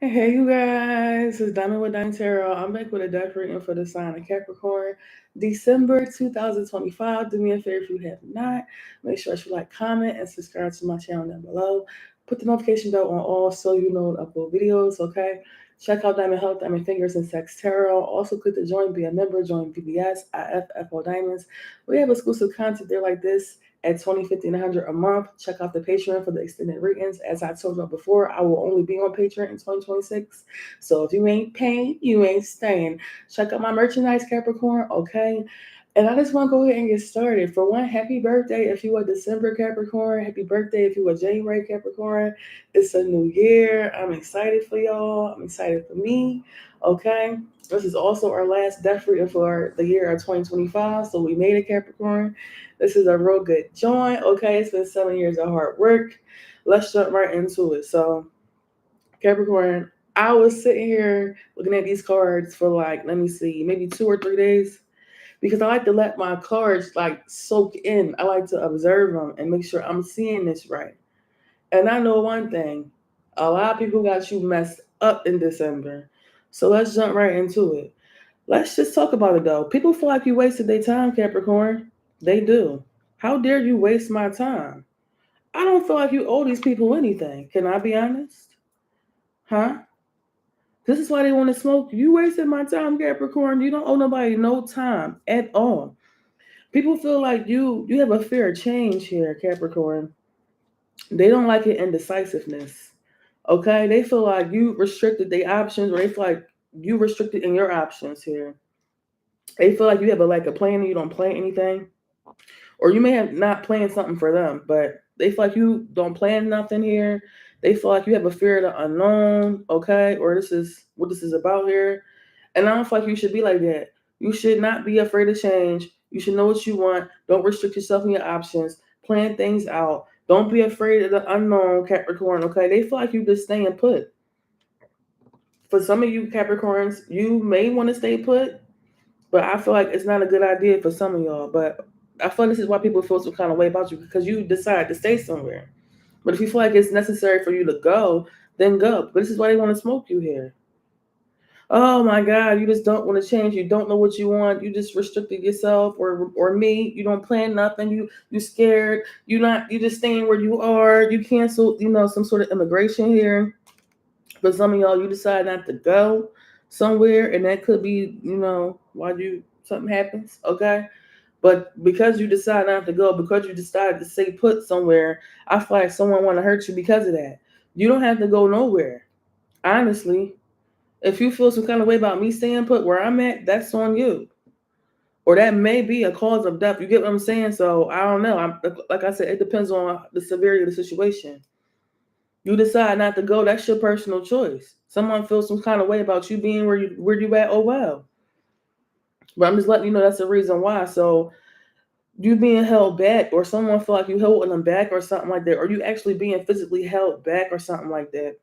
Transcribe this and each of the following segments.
Hey, you guys, it's Diamond with Dime Tarot. I'm back with a deck reading for the sign of Capricorn, December 2025. Do me a favor if you have not. Make sure you like, comment, and subscribe to my channel down below. Put the notification bell on all so you know when I upload videos, okay? Check out Diamond Health, Diamond Fingers, and Sex Tarot. Also, click to join, be a member, join VBS, IFFO Diamonds. We have exclusive content there like this at 20, 50, and 100 a month. Check out the Patreon for the extended readings. As I told you before, I will only be on Patreon in 2026. So if you ain't paying, you ain't staying. Check out my merchandise, Capricorn, okay? And I just want to go ahead and get started. For one, happy birthday if you are December Capricorn. Happy birthday if you are January Capricorn. It's a new year. I'm excited for y'all. I'm excited for me, okay? This is also our last death reading for the year of 2025. So we made it, Capricorn. This is a real good joint. Okay, it's been 7 years of hard work. Let's jump right into it. So, Capricorn, I was sitting here looking at these cards for like, let me see, maybe 2 or 3 days because I like to let my cards like soak in. I like to observe them and make sure I'm seeing this right. And I know one thing, a lot of people got you messed up in December. So let's jump right into it. Let's just talk about it though. People feel like you wasted their time, Capricorn. They do. How dare you waste my time? I don't feel like you owe these people anything. Can I be honest? Huh? This is why they want to smoke. You wasted my time, Capricorn. You don't owe nobody no time at all. People feel like you have a fear of change here, Capricorn. They don't like your indecisiveness. Okay? They feel like you restricted their options, or they feel like you restricted in your options here. They feel like you have a plan and you don't plan anything. Or you may have not planned something for them, but they feel like you don't plan nothing here. They feel like you have a fear of the unknown, okay? Or this is what this is about here. And I don't feel like you should be like that. You should not be afraid of change. You should know what you want. Don't restrict yourself in your options. Plan things out. Don't be afraid of the unknown, Capricorn, okay? They feel like you just staying put. For some of you Capricorns, you may want to stay put, but I feel like it's not a good idea for some of y'all. But I feel like this is why people feel some kind of way about you because you decide to stay somewhere. But if you feel like it's necessary for you to go, then go. But this is why they want to smoke you here. Oh my God, you just don't want to change. You don't know what you want. You just restricted yourself or me. You don't plan nothing. You scared. You just staying where you are. You canceled, some sort of immigration here. But some of y'all, you decide not to go somewhere, and that could be, why something happens, okay? But because you decide not to go, because you decided to stay put somewhere, I feel like someone want to hurt you because of that. You don't have to go nowhere. Honestly, if you feel some kind of way about me staying put where I'm at, that's on you. Or that may be a cause of death. You get what I'm saying? So I don't know. Like I said, it depends on the severity of the situation. You decide not to go, that's your personal choice. Someone feels some kind of way about you being where you at, oh well. But I'm just letting you know that's the reason why. So you being held back, or someone feel like you holding them back or something like that, or you actually being physically held back or something like that.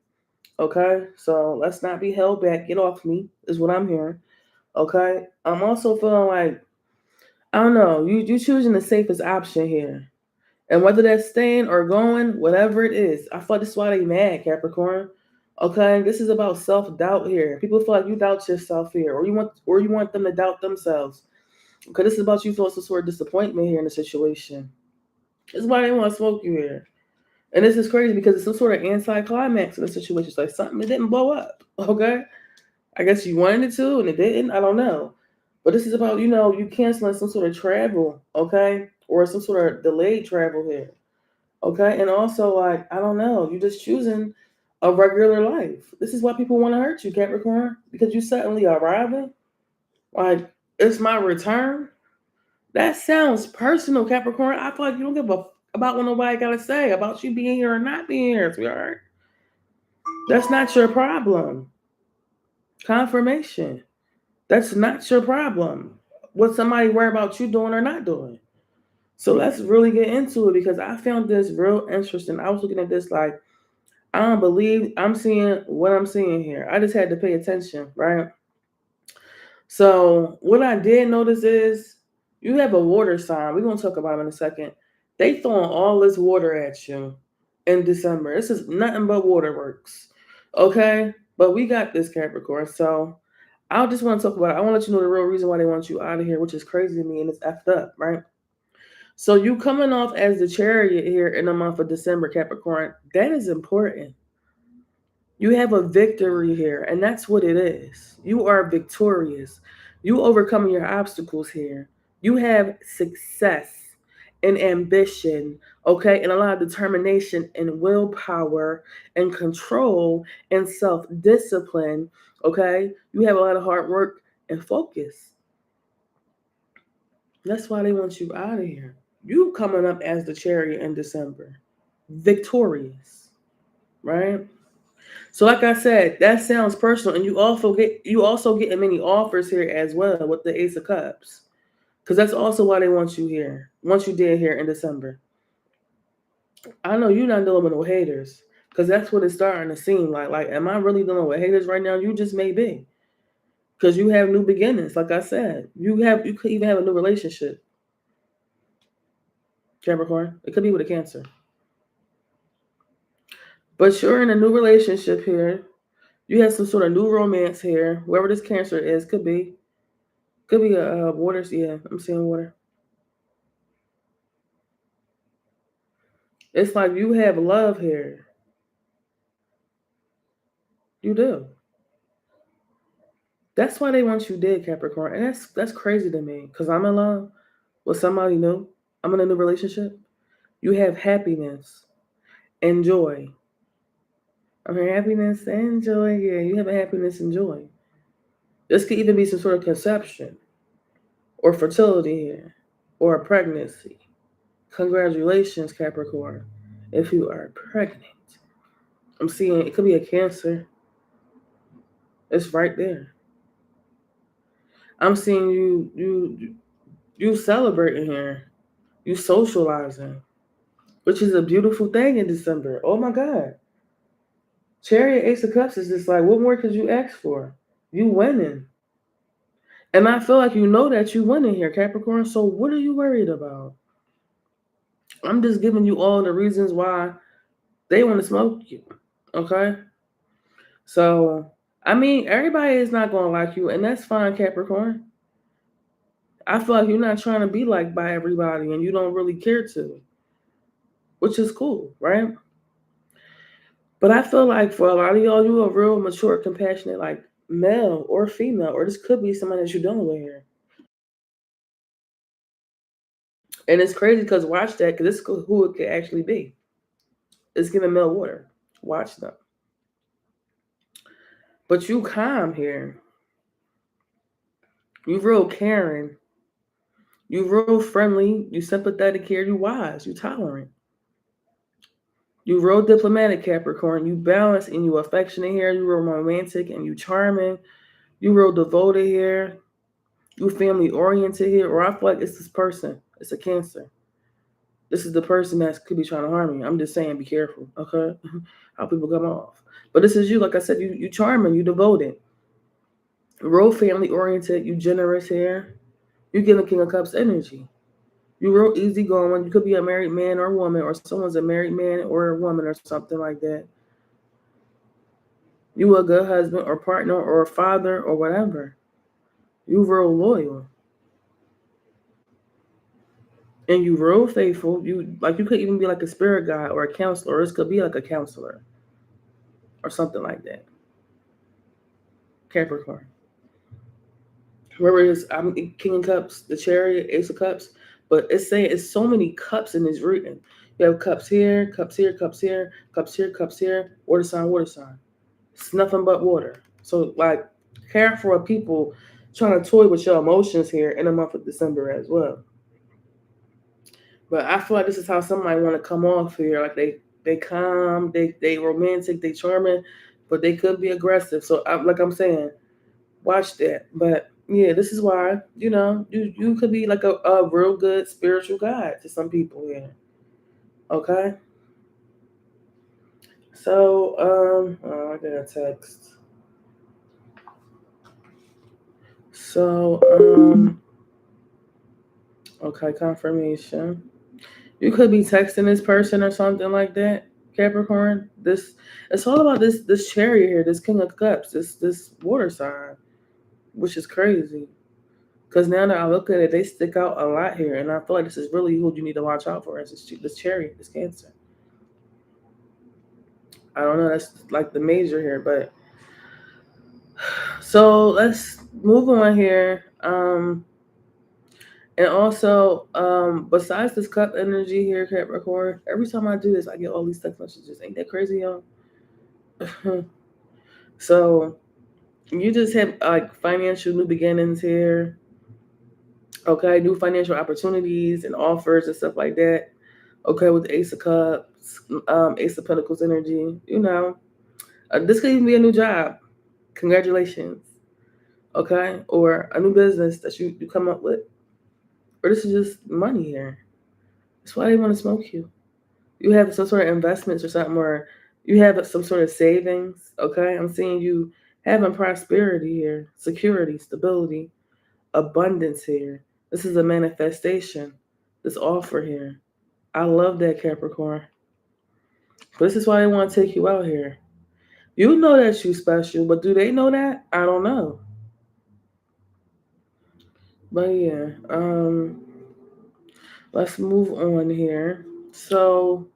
Okay? So let's not be held back. Get off me, is what I'm hearing. Okay? I'm also feeling like, I don't know, you choosing the safest option here. And whether that's staying or going, whatever it is, I feel like this is why they mad, Capricorn. Okay, this is about self doubt here. People feel like you doubt yourself here, or you want them to doubt themselves. Okay, this is about you feeling some sort of disappointment here in the situation. This is why they want to smoke you here. And this is crazy because it's some sort of anti-climax in the situation. It's like something that didn't blow up. Okay, I guess you wanted it to and it didn't. I don't know. But this is about you canceling some sort of travel. Okay, or some sort of delayed travel here. Okay. And also, like, I don't know, you're just choosing a regular life. This is why people want to hurt you, Capricorn, because you suddenly arriving. Like, it's my return. That sounds personal, Capricorn. I feel like you don't give a about what nobody got to say about you being here or not being here, sweetheart. That's not your problem. Confirmation. That's not your problem. What somebody worry about you doing or not doing. So let's really get into it because I found this real interesting. I was looking at this like, I don't believe I'm seeing what I'm seeing here. I just had to pay attention, right? So what I did notice is you have a water sign. We're gonna talk about it in a second. They throwing all this water at you in December. This is nothing but waterworks. Okay? But we got this, Capricorn. So I just want to talk about it. I want to let you know the real reason why they want you out of here, which is crazy to me and it's effed up, right? So you coming off as the chariot here in the month of December, Capricorn, that is important. You have a victory here, and that's what it is. You are victorious. You overcoming your obstacles here. You have success and ambition, okay, and a lot of determination and willpower and control and self discipline, okay? You have a lot of hard work and focus. That's why they want you out of here. You coming up as the chariot in December, victorious, right? So, like I said, that sounds personal, and you also getting many offers here as well with the Ace of Cups, because that's also why they want you here. Once you did here in December, I know you're not dealing with no haters, because that's what it's starting to seem like. Like, am I really dealing with haters right now? You just may be, because you have new beginnings. Like I said, you could even have a new relationship, Capricorn. It could be with a Cancer, but you're in a new relationship here. You have some sort of new romance here. Whoever this Cancer is could be a water. Yeah, I'm seeing water. It's like you have love here. You do. That's why they want you dead, Capricorn, and that's crazy to me. Cause I'm in love with somebody new. I'm in a new relationship. You have happiness and joy. I'm here, happiness and joy. Yeah, you have a happiness and joy. This could even be some sort of conception or fertility here, or a pregnancy. Congratulations, Capricorn, if you are pregnant. I'm seeing it could be a Cancer. It's right there. I'm seeing you celebrating here. You socializing, which is a beautiful thing in December. Oh my God. Chariot Ace of Cups is just like, what more could you ask for? You winning. And I feel like you know that you winning here, Capricorn. So what are you worried about? I'm just giving you all the reasons why they want to smoke you. Okay? So, I mean, everybody is not going to like you, and that's fine, Capricorn. I feel like you're not trying to be liked by everybody, and you don't really care to, which is cool, right? But I feel like for a lot of y'all, you a real mature, compassionate, like male or female, or this could be somebody that you're dealing with here. And it's crazy because watch that, because this is who it could actually be. It's giving male water. Watch them. But you calm here. You real caring. You real friendly. You sympathetic here. You wise. You tolerant. You real diplomatic, Capricorn. You balanced and you affectionate here. You real romantic and you charming. You real devoted here. You family oriented here. Or I feel like it's this person. It's a Cancer. This is the person that could be trying to harm you. I'm just saying, be careful, okay? How people come off. But this is you, like I said, you charming, you devoted, real family oriented, you generous here. You get the King of Cups energy. You real easygoing. You could be a married man or woman, or someone's a married man or a woman or something like that. You a good husband or partner or a father or whatever. You real loyal. And you real faithful. You could even be like a spirit guide or a counselor, or this could be like a counselor or something like that. Capricorn. Remember his I'm King of Cups, the Chariot, Ace of Cups, but it's saying it's so many cups in this reading. You have cups here, cups here, cups here, cups here, cups here, water sign, water sign. It's nothing but water. So like careful of people trying to toy with your emotions here in the month of December as well. But I feel like this is how somebody want to come off here. Like they calm, they romantic, they charming, but they could be aggressive. So like I'm saying, watch that. But yeah, this is why you could be like a real good spiritual guide to some people here. Okay. So oh, I got a text. So okay, confirmation. You could be texting this person or something like that. Capricorn. It's all about this chariot here, this King of Cups, this water sign, which is crazy. Because now that I look at it, they stick out a lot here, and I feel like this is really who you need to watch out for. Is this chariot, this Cancer. I don't know. That's like the major here, but so let's move on here. And also, besides this cup energy here, Capricorn, every time I do this, I get all these text messages. Ain't that crazy, y'all? So you just have like financial new beginnings here. Okay, new financial opportunities and offers and stuff like that. Okay, with the Ace of Cups, Ace of Pentacles energy. This could even be a new job. Congratulations. Okay, or a new business that you come up with, or this is just money here. That's why they want to smoke you. You have some sort of investments or something, or you have some sort of savings. Okay, I'm seeing you having prosperity here, security, stability, abundance here. This is a manifestation. This offer here. I love that, Capricorn. This is why they want to take you out here. You know that you special, but do they know that? I don't know. But yeah, let's move on here. So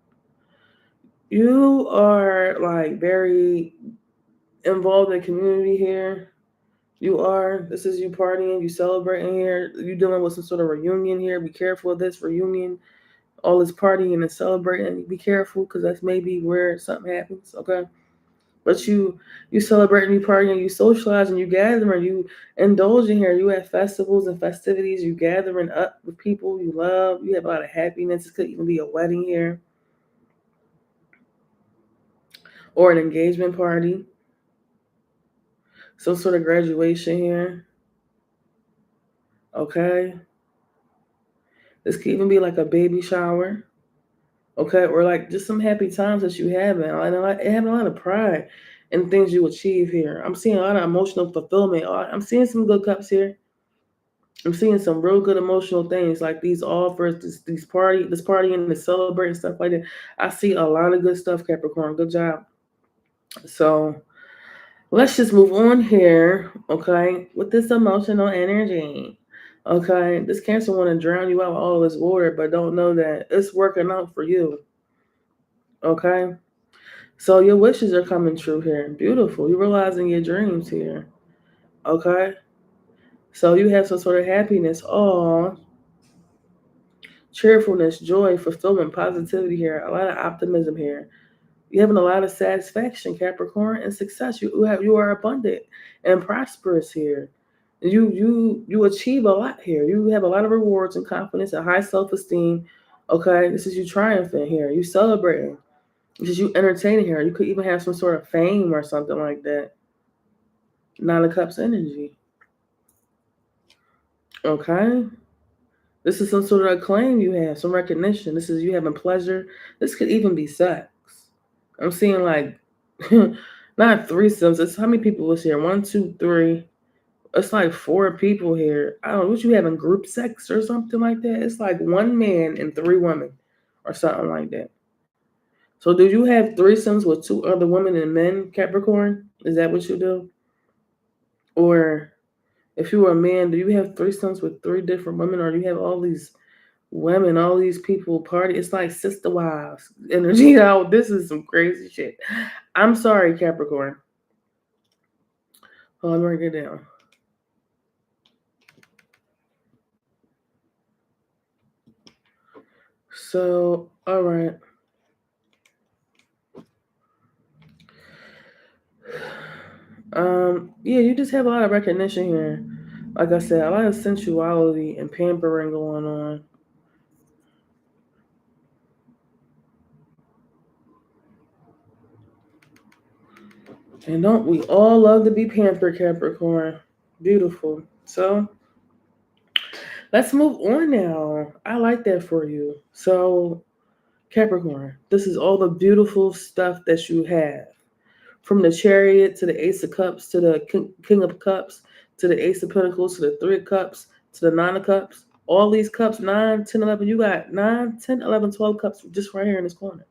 you are like very involved in the community here. You are. This is you partying, you celebrating here. You dealing with some sort of reunion here. Be careful of this reunion. All this partying and celebrating. Be careful because that's maybe where something happens. Okay. But you celebrating, you partying, you socializing, you gathering, you indulging here. You have festivals and festivities. You gathering up with people you love. You have a lot of happiness. It could even be a wedding here or an engagement party. Some sort of graduation here. Okay. This could even be like a baby shower. Okay, or like just some happy times that you having, and having a lot of pride in things you achieve here. I'm seeing a lot of emotional fulfillment. I'm seeing some good cups here. I'm seeing some real good emotional things like these offers, this party and the celebrating stuff like that. I see a lot of good stuff, Capricorn. Good job. So let's just move on here, okay, with this emotional energy. Okay, this Cancer want to drown you out with all this water, but don't know that it's working out for you. Okay, so your wishes are coming true here. Beautiful. You're realizing your dreams here. Okay, so you have some sort of happiness. Oh, cheerfulness, joy, fulfillment, positivity here. A lot of optimism here. You're having a lot of satisfaction, Capricorn, and success. You are abundant and prosperous here. You achieve a lot here. You have a lot of rewards and confidence and high self-esteem. Okay, this is you triumphing here. You celebrating. This is you entertaining here. You could even have some sort of fame or something like that. Nine of Cups energy. Okay, this is some sort of acclaim you have, some recognition. This is you having pleasure. This could even be sex. I'm seeing like not threesomes. It's how many people was here? One, two, three. It's like four people here. I don't know what you having group sex or something like that. It's like one man and three women or something like that. So do you have threesomes with two other women and men, Capricorn? Is that what you do? Or if you were a man, do you have threesomes with three different women, or do you have all these women, all these people party? It's like sister wives energy. Oh, this is some crazy shit. I'm sorry, Capricorn. Oh, I'm writing it down. So, all right. Yeah, you just have a lot of recognition here. Like I said, a lot of sensuality and pampering going on. And don't we all love to be pampered, Capricorn? Beautiful. So let's move on now. I like that for you. So, Capricorn, this is all the beautiful stuff that you have. From the Chariot to the Ace of Cups to the King of Cups to the Ace of Pentacles to the Three of Cups to the Nine of Cups. All these cups, 9, 10, 11. You got 9, 10, 11, 12 cups just right here in this corner.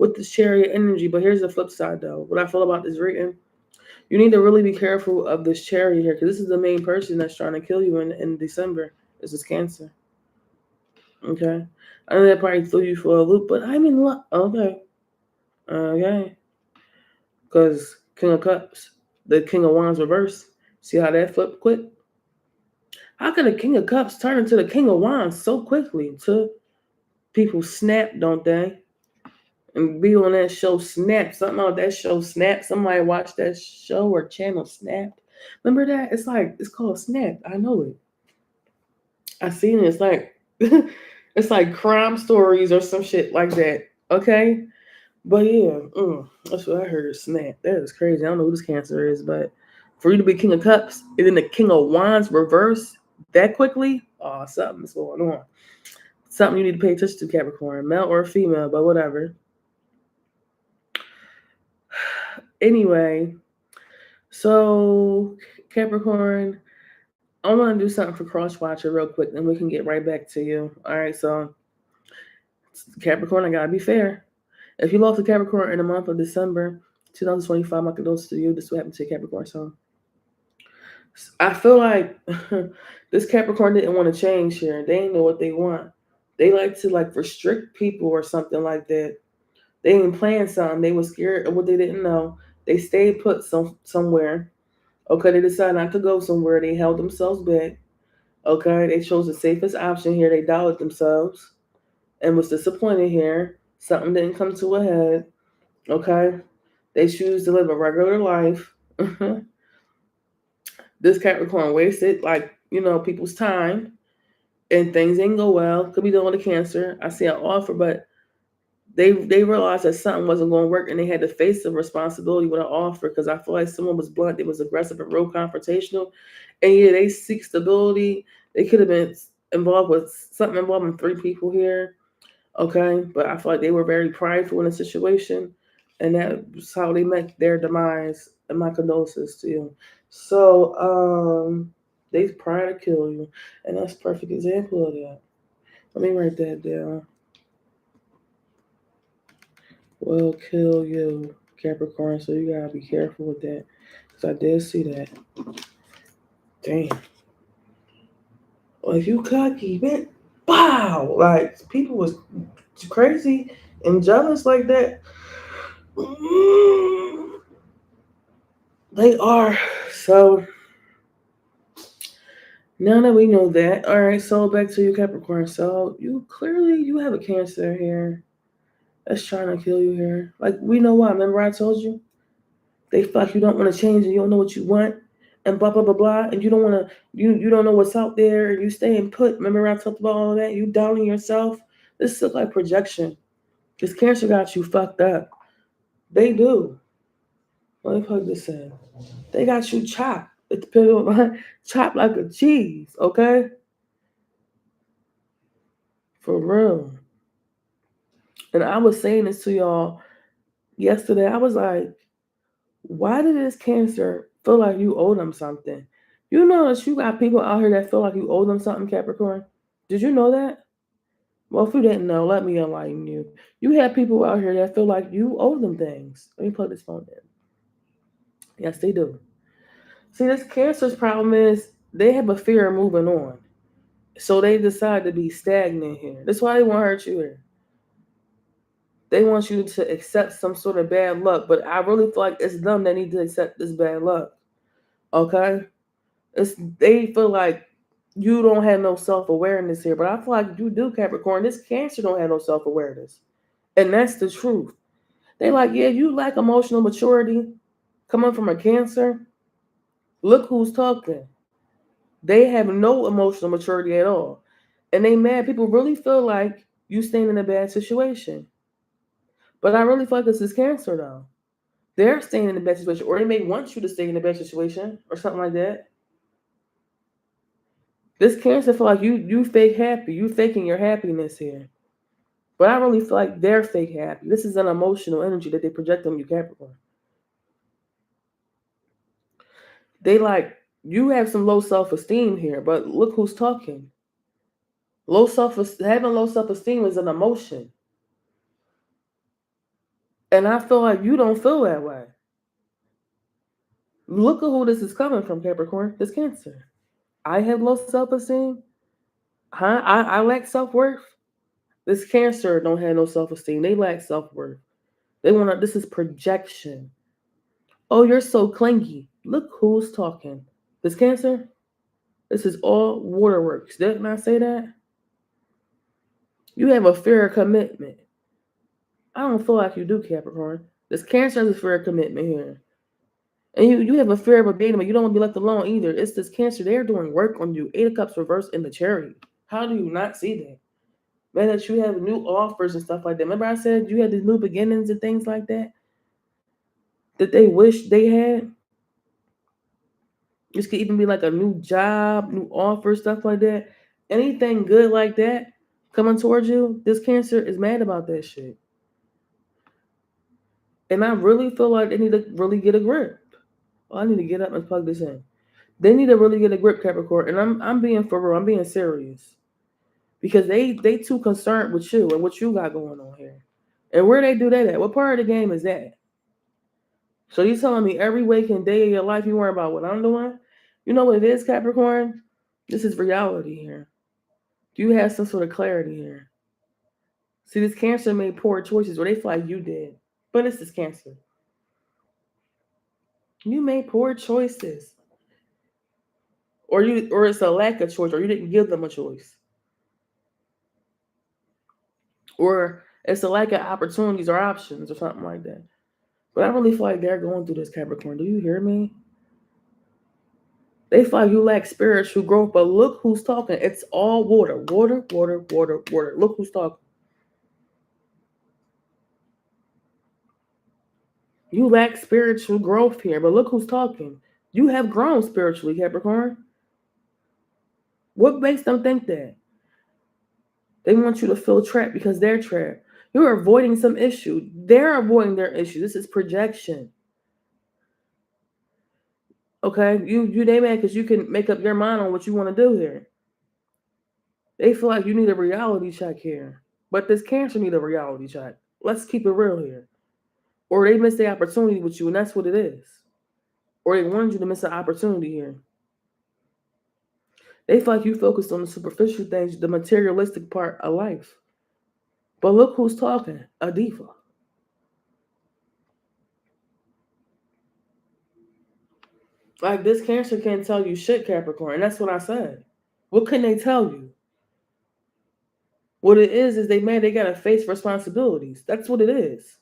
with this chariot energy. But here's the flip side, though. What I feel about this reading, you need to really be careful of this chariot here, because this is the main person that's trying to kill you in December. This is Cancer. Okay, I know that probably threw you for a loop, but I'm in luck. Okay, okay, because King of Cups, the King of Wands reverse. See how that flipped quick? How can the King of Cups turn into the King of Wands so quickly? To people snap, don't they? And be on that show Snap. Something on that show Snap. Somebody watched that show or channel Snapped. Remember that? It's called Snap. I know it. I seen it. It's like it's like crime stories or some shit like that. Okay? But yeah, that's what I heard. Snap. That is crazy. I don't know who this Cancer is, but for you to be King of Cups and then the King of Wands reverse that quickly, oh, something's going on. Something you need to pay attention to, Capricorn, male or female, but whatever. Anyway, so Capricorn, I want to do something for Crosswatcher real quick, then we can get right back to you. All right, so Capricorn, I gotta be fair. If you lost a Capricorn in the month of December 2025, my condolences to you. This is what happened to Capricorn. So I feel like this Capricorn didn't want to change here. They didn't know what they want. They like to restrict people or something like that. They didn't plan something. They were scared of what they didn't know. They stayed put somewhere. Okay, they decided not to go somewhere. They held themselves back. Okay, they chose the safest option here. They doubted themselves and was disappointed here. Something didn't come to a head. Okay, they choose to live a regular life. This Capricorn wasted people's time and things didn't go well. Could be dealing with a Cancer. I see an offer, but they realized that something wasn't going to work and they had to face the responsibility with an offer, because I feel like someone was blunt, they was aggressive and real confrontational. And yeah, they seek stability. They could have been involved with something involving 3 people here. Okay. But I feel like they were very prideful in the situation. And that's how they met their demise. And my condolences to you. So they try to kill you. And that's a perfect example of that. Let me write that down. Will kill you, Capricorn. So you gotta be careful with that, because I did see that. Damn. Well, if you cocky, man, wow! Like people was crazy and jealous like that. They are. So now that we know that, all right. So back to you, Capricorn. So you have a Cancer here that's trying to kill you here. Like, we know why. Remember I told you? They feel like you don't want to change and you don't know what you want and blah blah blah blah, and you don't want to, you don't know what's out there and you staying put. Remember I talked about all of that? You doubting yourself. This is like projection. This Cancer got you fucked up. They do. Let me plug this in. They got you chopped. It depends on chopped like a cheese, okay? For real. And I was saying this to y'all yesterday. I was like, why did this Cancer feel like you owe them something? You know that you got people out here that feel like you owe them something, Capricorn? Did you know that? Well, if you didn't know, let me enlighten you. You have people out here that feel like you owe them things. Let me plug this phone in. Yes, they do. See, this Cancer's problem is they have a fear of moving on. So they decide to be stagnant here. That's why they want to hurt you here. They want you to accept some sort of bad luck, but I really feel like it's them that need to accept this bad luck. Okay? They feel like you don't have no self-awareness here, but I feel like you do, Capricorn. This Cancer don't have no self-awareness. And that's the truth. They like, yeah, you lack emotional maturity coming from a Cancer. Look who's talking. They have no emotional maturity at all. And they mad. People really feel like you staying in a bad situation. But I really feel like this is Cancer, though. They're staying in a bad situation, or they may want you to stay in a bad situation, or something like that. This Cancer feel like you fake happy. You faking your happiness here. But I really feel like they're fake happy. This is an emotional energy that they project on you, Capricorn. They like, you have some low self-esteem here, but look who's talking. Having low self-esteem is an emotion. And I feel like you don't feel that way. Look at who this is coming from, Capricorn. This Cancer. I have low self-esteem. Huh? I lack self-worth. This Cancer don't have no self-esteem. They lack self-worth. They want to, this is projection. Oh, you're so clingy. Look who's talking. This Cancer, this is all waterworks. Didn't I say that? You have a fear of commitment. I don't feel like you do, Capricorn. This Cancer has a fear of commitment here. And you have a fear of abandonment. You don't want to be left alone either. It's this Cancer. They're doing work on you. Eight of Cups reversed in the Chariot. How do you not see that? Man, that you have new offers and stuff like that. Remember I said you had these new beginnings and things like that? That they wish they had? This could even be like a new job, new offer, stuff like that. Anything good like that coming towards you, this Cancer is mad about that shit. And I really feel like they need to really get a grip. Oh, I need to get up and plug this in. They need to really get a grip, Capricorn. And I'm being for real. I'm being serious. Because they too concerned with you and what you got going on here. And where they do that at? What part of the game is that? So you telling me every waking day of your life you worry about what I'm doing? You know what it is, Capricorn? This is reality here. You have some sort of clarity here. See, this Cancer made poor choices, or they feel like you did. But it's this Cancer. You made poor choices. Or it's a lack of choice, or you didn't give them a choice. Or it's a lack of opportunities or options or something like that. But I really feel like they're going through this, Capricorn. Do you hear me? They feel like you lack spiritual growth, but look who's talking. It's all water, water, water, water, water. Look who's talking. You lack spiritual growth here, but look who's talking. You have grown spiritually, Capricorn. What makes them think that? They want you to feel trapped because they're trapped. You're avoiding some issue. They're avoiding their issue. This is projection. Okay? You they mad because you can make up your mind on what you want to do here. They feel like you need a reality check here. But this Cancer need a reality check. Let's keep it real here. Or they missed the opportunity with you, and that's what it is. Or they wanted you to miss an opportunity here. They feel like you focused on the superficial things, the materialistic part of life. But look who's talking, a diva. Like this Cancer can't tell you shit, Capricorn. And that's what I said. What can they tell you? What it is they gotta face responsibilities. That's what it is.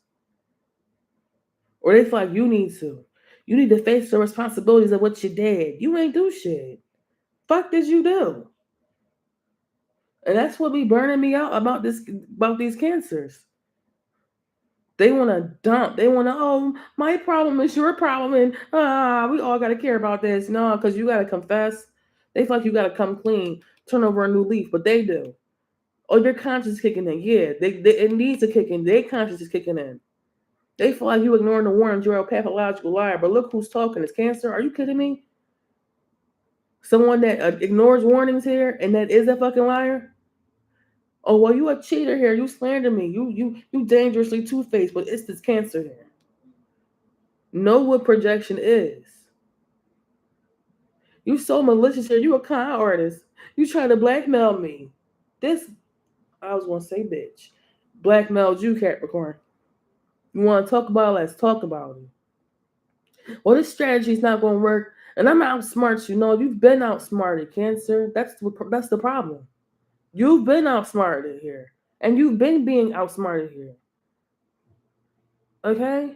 Or they feel like you need to. You need to face the responsibilities of what you did. You ain't do shit. Fuck did you do? And that's what be burning me out about these Cancers. They want to dump. They want to, oh, my problem is your problem, and we all got to care about this. No, because you got to confess. They feel like you got to come clean, turn over a new leaf, but they do. Oh, your conscience is kicking in. Yeah, it needs to kick in. Their conscience is kicking in. They feel like you ignoring the warnings. You're a pathological liar. But look who's talking. It's Cancer. Are you kidding me? Someone that ignores warnings here and that is a fucking liar? Oh, well, you a cheater here. You slander me. You dangerously two-faced, but it's this Cancer here. Know what projection is. You so malicious here. You a con artist. You trying to blackmail me. This, I was going to say bitch. Blackmailed you, Capricorn. You want to talk about it? Let's talk about it. Well, this strategy is not going to work. And I'm outsmart you. No, you've been outsmarted, Cancer. That's the problem. You've been outsmarted here. And you've been being outsmarted here. Okay?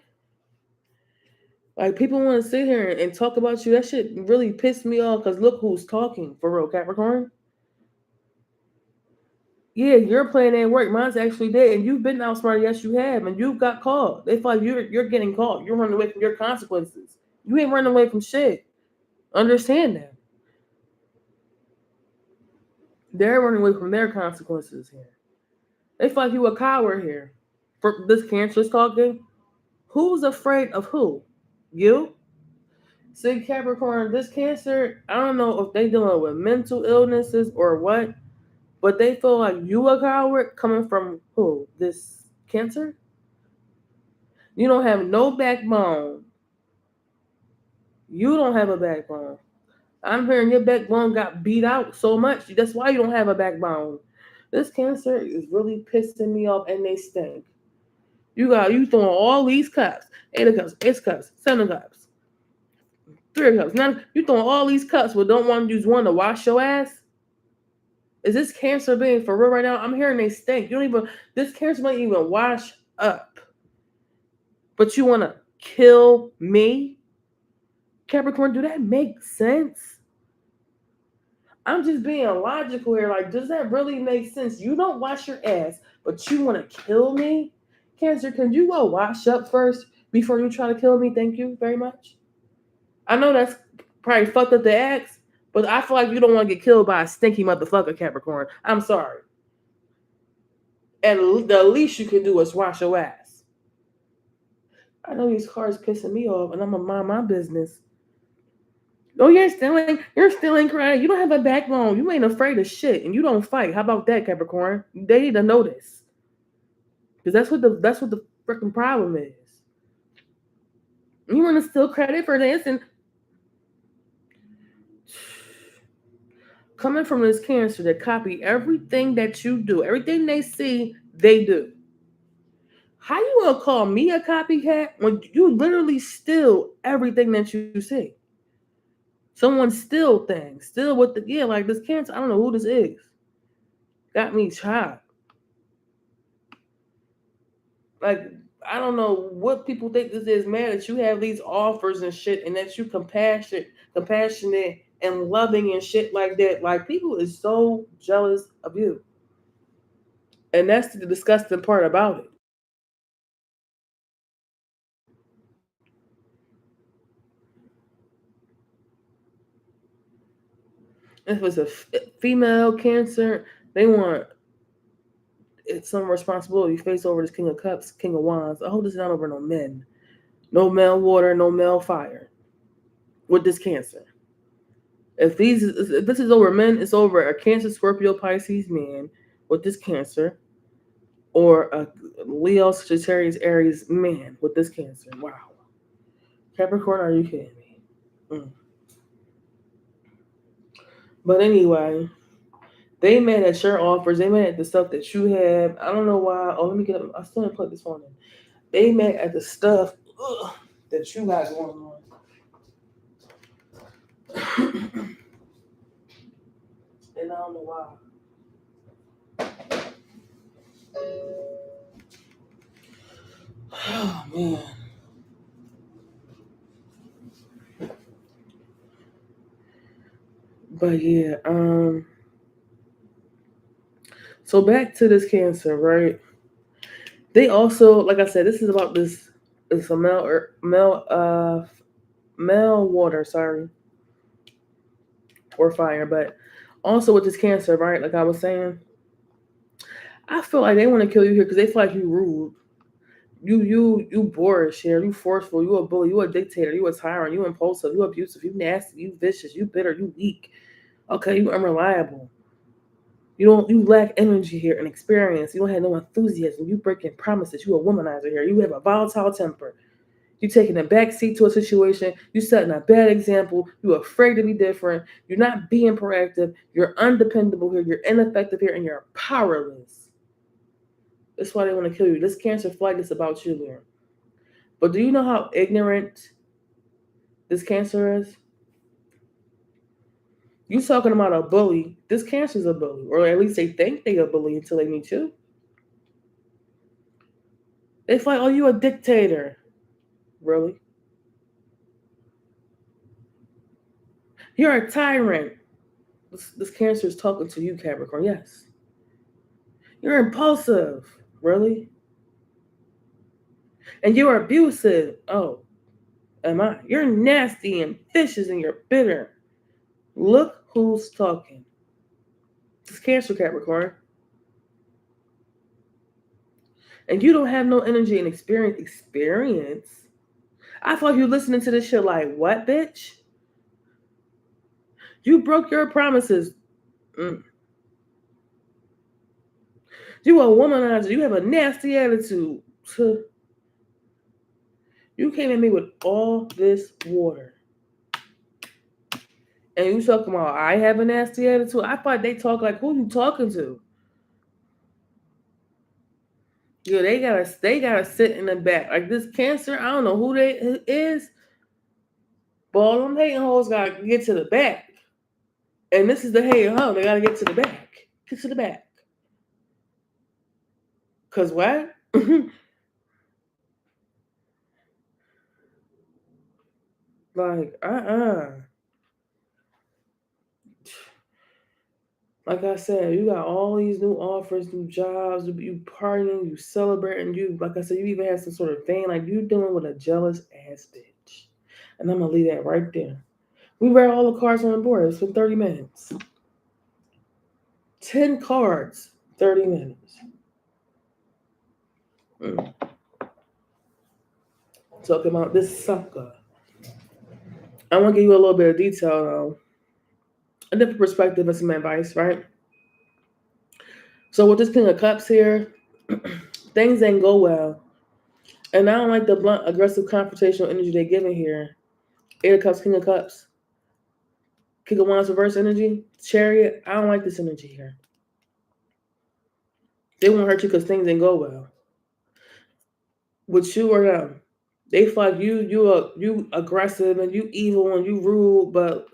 Like, people want to sit here and talk about you. That shit really pissed me off because look who's talking, for real, Capricorn. Yeah, your plan ain't work. Mine's actually dead. And you've been outsmarted. Yes, you have. And you've got caught. They feel like you're getting caught. You're running away from your consequences. You ain't running away from shit. Understand that. They're running away from their consequences here. They feel like you a coward here. For this Cancer's talking. Who's afraid of who? You? See, Capricorn, this Cancer, I don't know if they dealing with mental illnesses or what, but they feel like you a coward coming from who? This Cancer? You don't have no backbone. You don't have a backbone. I'm hearing your backbone got beat out so much. That's why you don't have a backbone. This Cancer is really pissing me off, and they stink. You throwing all these cups, 8 of cups, 8 of cups, 7 of cups, 3 of cups. Now you throwing all these cups, but don't want to use one to wash your ass. Is this Cancer being for real right now? I'm hearing they stink. You don't even. This Cancer might even wash up, but you want to kill me, Capricorn? Do that make sense? I'm just being logical here. Like, does that really make sense? You don't wash your ass, but you want to kill me? Cancer, can you go wash up first before you try to kill me? Thank you very much. I know that's probably fucked up to ask, but I feel like you don't want to get killed by a stinky motherfucker, Capricorn. I'm sorry. And the least you can do is wash your ass. I know these cards pissing me off, and I'm gonna mind my business. Oh, you're stealing credit. You don't have a backbone. You ain't afraid of shit, and you don't fight. How about that, Capricorn? They need to know this, because that's what the freaking problem is. You want to steal credit for this, and coming from this Cancer that copy everything that you do, everything they see, they do. How you gonna call me a copycat when you literally steal everything that you see? Someone steal things, steal what like this Cancer. I don't know who this is. Got me chopped. Like, I don't know what people think this is, man, that you have these offers and shit, and that you compassionate and loving and shit like that. Like, people is so jealous of you. And that's the disgusting part about it. If it's a female Cancer, they want it's some responsibility face over this King of Cups, King of Wands. I hope this is not over no men. No male water, no male fire with this Cancer. If this is over men, it's over a Cancer, Scorpio, Pisces man with this Cancer, or a Leo, Sagittarius, Aries man with this Cancer. Wow. Capricorn, are you kidding me? But anyway, they mad at your offers. They mad at the stuff that you have. I don't know why. Oh, let me get up. I still didn't put this phone in. They mad at the stuff that you got going on. And I don't know why. Oh man. But yeah, so back to this Cancer, right? They also, like I said, this is about this. It's a male water, sorry, or fire. But also with this Cancer, right? Like I was saying, I feel like they want to kill you here because they feel like you rude. You boorish here. You forceful. You a bully. You a dictator. You a tyrant. You impulsive. You abusive. You nasty. You vicious. You bitter. You weak. Okay, you unreliable. You lack energy here and experience. You don't have no enthusiasm. You breaking promises. You a womanizer here. You have a volatile temper. You taking a back seat to a situation. You setting a bad example. You're afraid to be different. You're not being proactive. You're undependable here. You're ineffective here, and you're powerless. That's why they want to kill you. This Cancer flag is about you here. But do you know how ignorant this Cancer is? You talking about a bully. This Cancer's a bully. Or at least they think they a bully until they meet you. They like, oh, you a dictator. Really? You're a tyrant. This Cancer is talking to you, Capricorn. Yes. You're impulsive. Really? And you're abusive. Oh, am I? You're nasty and vicious and you're bitter. Look who's talking. It's Cancer, Capricorn. And you don't have no energy and experience. Experience? I thought you listening to this shit like, what, bitch? You broke your promises. You a womanizer. You have a nasty attitude. You came at me with all this water. And you talking about I have a nasty attitude. I thought they talk like, who you talking to? Yeah, they gotta sit in the back. Like this Cancer, I don't know who they is, but all them hating hoes gotta get to the back. And this is the hating hoe. They gotta get to the back. Get to the back. Cause what? Like, Like I said, you got all these new offers, new jobs, you partying, you celebrating, you like I said, you even have some sort of thing, like you dealing with a jealous ass bitch. And I'm gonna leave that right there. We read all the cards on the board. It's been 30 minutes. 10 cards, 30 minutes. Talking about this sucker. I want to give you a little bit of detail, though. A different perspective and some advice, right? So with this King of Cups here, things ain't go well. And I don't like the blunt, aggressive, confrontational energy they're giving here. Eight of Cups, King of Cups, King of Wands, reverse energy, Chariot. I don't like this energy here. They won't hurt you because things didn't go well. With you or them, they feel like you aggressive and you evil and you rude, but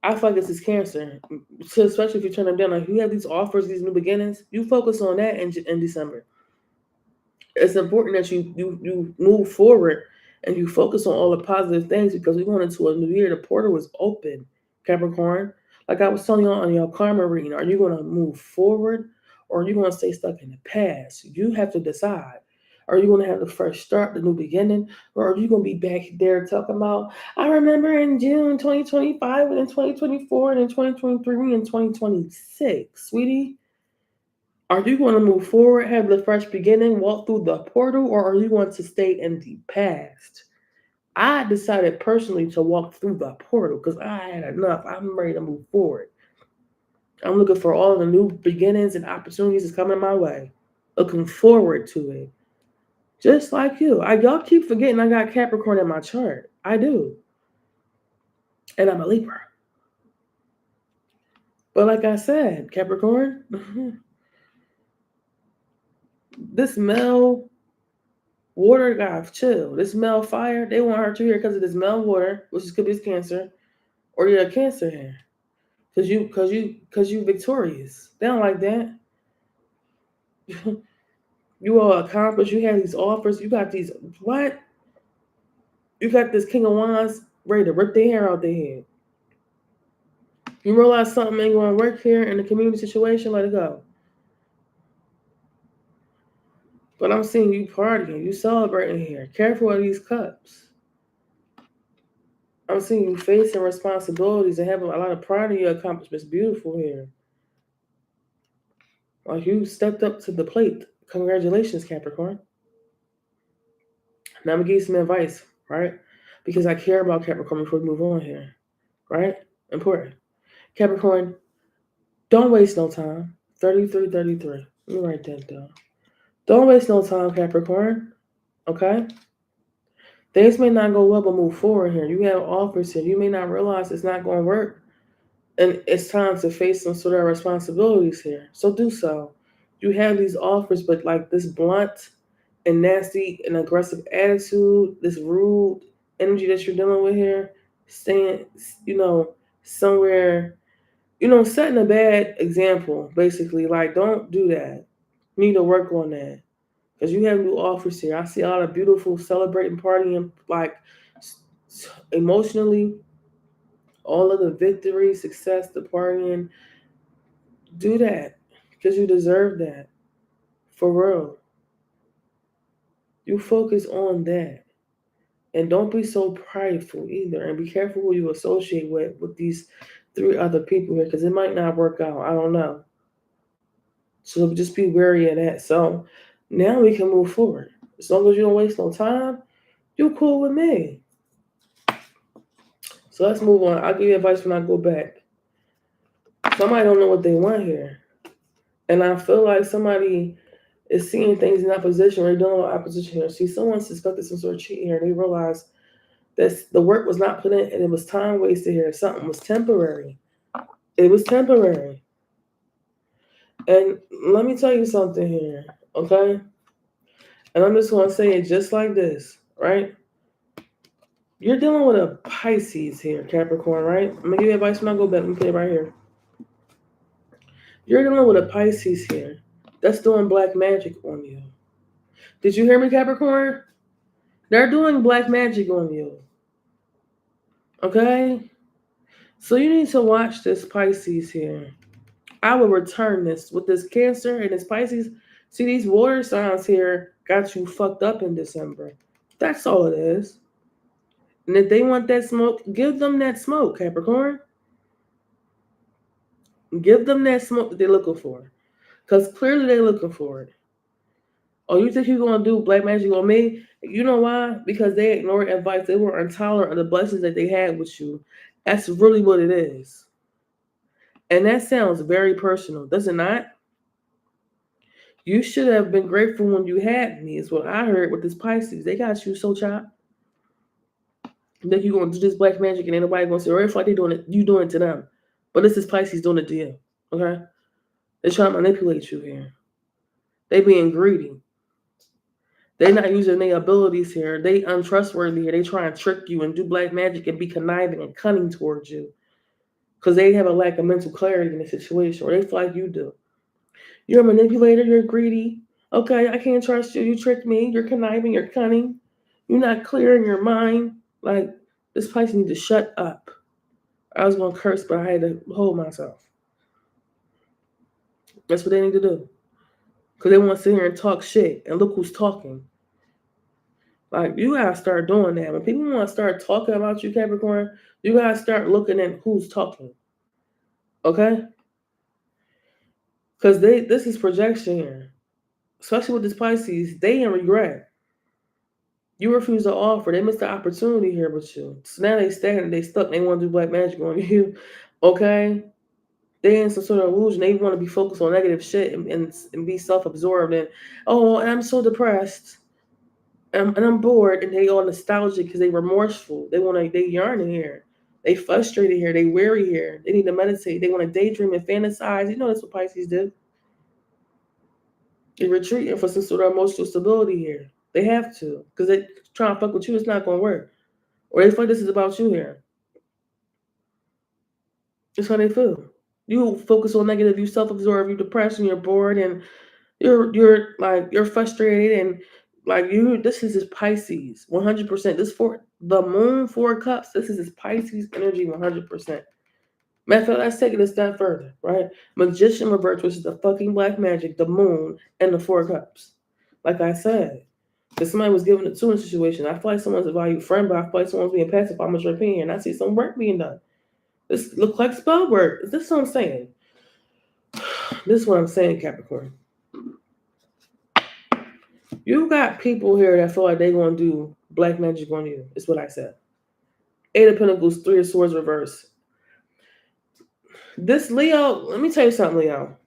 I feel like this is Cancer. So especially if you turn them down, like you have these offers, these new beginnings, you focus on that in December. It's important that you move forward and you focus on all the positive things because we're going into a new year. The portal is open, Capricorn. Like I was telling you on your karma reading, are you going to move forward or are you going to stay stuck in the past? You have to decide. Are you going to have the fresh start, the new beginning, or are you going to be back there talking about, I remember in June 2025 and in 2024 and in 2023 and 2026, sweetie? Are you going to move forward, have the fresh beginning, walk through the portal, or are you going to stay in the past? I decided personally to walk through the portal because I had enough. I'm ready to move forward. I'm looking for all the new beginnings and opportunities that's coming my way. Looking forward to it. Just like you. Y'all keep forgetting I got Capricorn in my chart. I do. And I'm a Libra. But like I said, Capricorn, this male water guy, chill. This male fire, they won't hurt you here because of this male water, which could be this Cancer, or you're a Cancer here. Cause you victorious. They don't like that. You are accomplished. You have these offers. You got these what? You got this King of Wands ready to rip their hair out their head. You realize something ain't going to work here in the community situation. Let it go. But I'm seeing you partying. You celebrating here. Careful of these cups. I'm seeing you facing responsibilities and having a lot of pride in your accomplishments. Beautiful here. Like you stepped up to the plate. Congratulations, Capricorn. Now I'm gonna give you some advice, right? Because I care about Capricorn before we move on here. Right? Important. Capricorn, don't waste no time. 33, 33. Let me write that down. Don't waste no time, Capricorn. Okay? Things may not go well, but move forward here. You have offers here. You may not realize it's not going to work. And it's time to face some sort of responsibilities here. So do so. You have these offers, but like this blunt and nasty and aggressive attitude, this rude energy that you're dealing with here, staying, somewhere, setting a bad example, basically. Like, don't do that. You need to work on that. Because you have new offers here. I see a lot of beautiful celebrating, partying, like emotionally, all of the victory, success, the partying. Do that because you deserve that. For real. You focus on that. And don't be so prideful either. And be careful who you associate with these three other people here because it might not work out. I don't know. So just be wary of that. So now we can move forward. As long as you don't waste no time, you're cool with me. So let's move on. I'll give you advice when I go back. Somebody don't know what they want here. And I feel like somebody is seeing things in opposition or dealing with opposition here. See, someone suspected some sort of cheating here. They realized that the work was not put in and it was time wasted here. Something was temporary. It was temporary. And let me tell you something here, okay? And I'm just going to say it just like this, right? You're dealing with a Pisces here, Capricorn, right? I'm going to give you advice when I go back. Let me put it right here. You're dealing with a Pisces here that's doing black magic on you. Did you hear me, Capricorn? They're doing black magic on you. Okay? So you need to watch this Pisces here. I will return this with this Cancer and this Pisces. See, these water signs here got you fucked up in December. That's all it is. And if they want that smoke, give them that smoke, Capricorn. Give them that smoke that they're looking for. Because clearly they're looking for it. Oh, you think you're going to do black magic on me? You know why? Because they ignored advice. They were intolerant of the blessings that they had with you. That's really what it is. And that sounds very personal, does it not? You should have been grateful when you had me, is what I heard with this Pisces. They got you so chopped. Think you're going to do this black magic and ain't nobody going to say, or if like they doing it, you doing it to them. But this is Pisces doing it to you. Okay? They're trying to manipulate you here. They being greedy. They're not using their abilities here. They untrustworthy here. They try and trick you and do black magic and be conniving and cunning towards you. Because they have a lack of mental clarity in the situation, or they feel like you do. You're a manipulator. You're greedy. Okay, I can't trust you. You tricked me. You're conniving. You're cunning. You're not clear in your mind. Like, this Pisces need to shut up. I was going to curse, but I had to hold myself. That's what they need to do. Because they want to sit here and talk shit. And look who's talking. Like, you got to start doing that. When people want to start talking about you, Capricorn, you got to start looking at who's talking. Okay? Because this is projection here. Especially with this Pisces, they in regret. You refuse to offer. They missed the opportunity here with you. So now they stagnant. They stuck. They want to do black magic on you. Okay? They in some sort of illusion. They want to be focused on negative shit and be self-absorbed. And, oh, and I'm so depressed. And I'm bored. And they all nostalgic because they remorseful. They yearning here. They frustrated here. They weary here. They need to meditate. They want to daydream and fantasize. You know that's what Pisces do. They're retreating for some sort of emotional stability here. They have to. Because they trying to fuck with you. It's not going to work. Or they feel like this is about you here. That's how they feel. You focus on negative. You self-absorbed. You're depressed and you're bored and you're frustrated and like you. This is his Pisces 100%. This for the moon 4 cups. This is his Pisces energy 100%. Matter of fact, let's take it a step further, right? Magician reverse, which is the fucking black magic, the moon, and the 4 cups. Like I said, if somebody was given a 2 in situation, I feel like someone's a valued friend, but I feel like someone's being passive. I'm your opinion. I see some work being done. This looks like spell work. Is this what I'm saying? This is what I'm saying, Capricorn. You got people here that feel like they're going to do black magic on you. Is what I said. 8 of Pentacles, 3 of Swords reverse. This Leo, let me tell you something, Leo.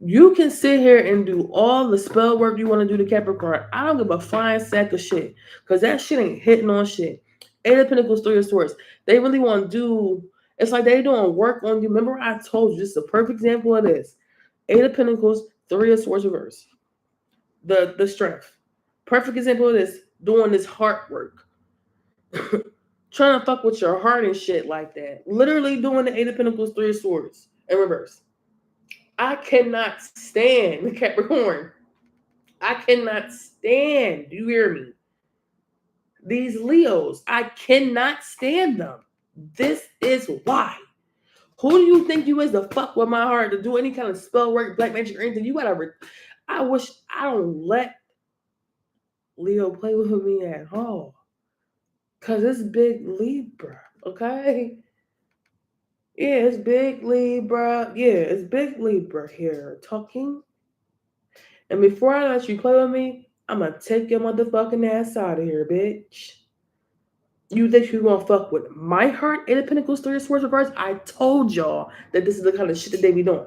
You can sit here and do all the spell work you want to do to Capricorn. I don't give a flying sack of shit. Because that shit ain't hitting on shit. 8 of Pentacles, 3 of Swords. They really want to do, it's like they doing work on you. Remember I told you, this is a perfect example of this. 8 of Pentacles, 3 of Swords reverse. The strength. Perfect example of this, doing this heart work. Trying to fuck with your heart and shit like that. Literally doing the 8 of Pentacles, 3 of Swords in reverse. I cannot stand Capricorn. I cannot stand. Do you hear me? These Leos, I cannot stand them. This is why. Who do you think you is to fuck with my heart, to do any kind of spell work, black magic, or anything? You gotta. I wish I don't let Leo play with me at all. Cause it's big Libra, okay? Yeah, it's big Libra. Yeah, it's big Libra here talking. And before I let you play with me, I'm gonna take your motherfucking ass out of here, bitch. You think you gonna fuck with my heart? 8 of Pentacles, 3 of Swords reverse? I told y'all that this is the kind of shit that they be doing.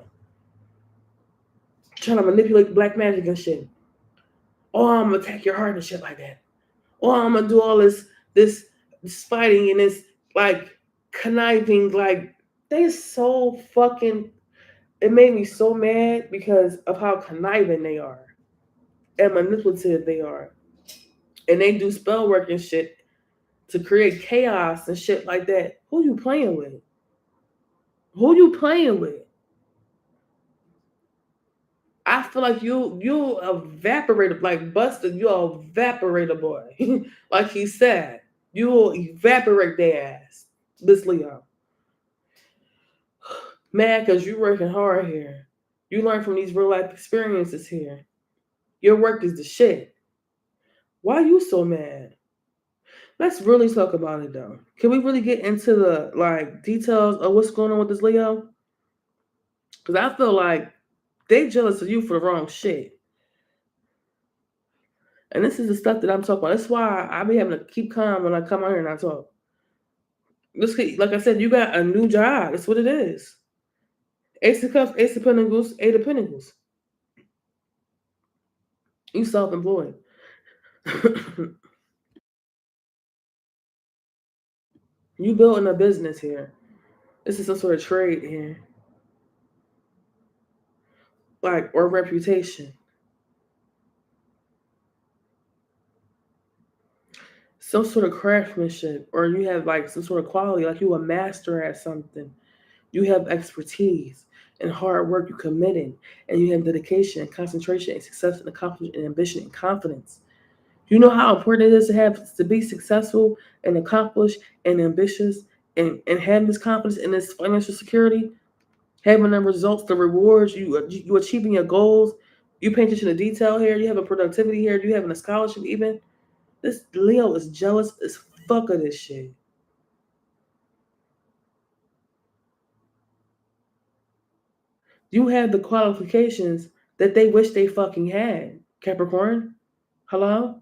trying to manipulate black magic and shit. Oh, I'm gonna attack your heart and shit like that. Oh, I'm gonna do all this fighting and this like conniving. Like they so fucking. It made me so mad because of how conniving they are and manipulative they are, and they do spell work and shit to create chaos and shit like that. Who you playing with? Who you playing with? I feel like you evaporated like Buster. You evaporated boy, like he said. You will evaporate their ass, this Leo. Mad because you working hard here. You learn from these real life experiences here. Your work is the shit. Why are you so mad? Let's really talk about it though. Can we really get into the like details of what's going on with this Leo? Because I feel like they jealous of you for the wrong shit. And this is the stuff that I'm talking about. That's why I be having to keep calm when I come out here and I talk. Like I said, you got a new job. That's what it is. Ace of Cups, Ace of Pentacles, Eight of Pentacles. You self-employed. You building a business here. This is some sort of trade here. Like, or reputation. Some sort of craftsmanship. Or you have like some sort of quality, like you a master at something. You have expertise and hard work, you committed, and you have dedication and concentration and success and accomplishment and ambition and confidence. You know how important it is to be successful and accomplished and ambitious and have this confidence and this financial security, having the results, the rewards, you achieving your goals, you pay attention to detail here, you have a productivity here, you having a scholarship even. This Leo is jealous as fuck of this shit. You have the qualifications that they wish they fucking had, Capricorn. Hello?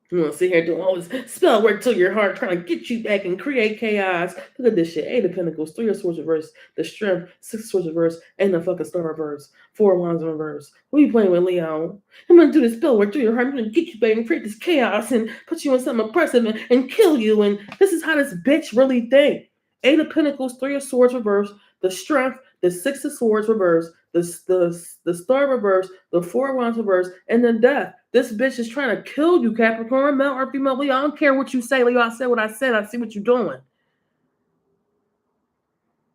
You want to sit here doing all this spell work to your heart, trying to get you back and create chaos. Look at this shit. Eight of Pentacles, Three of Swords reverse, the Strength, Six of Swords reverse, and the fucking Star reverse. Four of Wands in reverse. Who are you playing with, Leo? I'm going to do this spell work to your heart. I'm going to get you back and create this chaos and put you in something oppressive and kill you. And this is how this bitch really think. Eight of Pentacles, Three of Swords reverse, the Strength, the Six of Swords reverse, the Star reverse, the Four of Wands reverse, and then Death. This bitch is trying to kill you, Capricorn, male or female. Leo, I don't care what you say, Leo. I said what I said. I see what you're doing.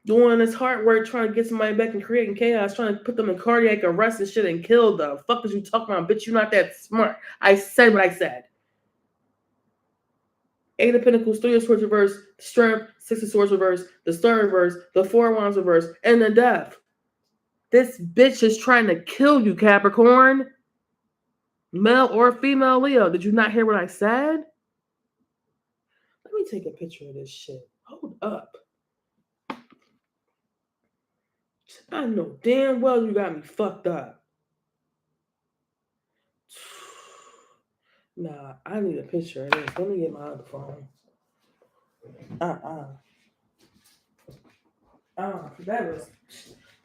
Doing this hard work, trying to get somebody back and creating chaos, trying to put them in cardiac arrest and shit and kill them. Fuck is you talking about? Bitch, you're not that smart. I said what I said. Eight of Pentacles, Three of Swords reverse, Strength, Six of Swords reverse, the Star reverse, the Four of Wands reverse, and the Death. This bitch is trying to kill you, Capricorn. Male or female, Leo. Did you not hear what I said? Let me take a picture of this shit. Hold up. I know damn well you got me fucked up. Nah, I need a picture of this. Let me get my other phone. That was,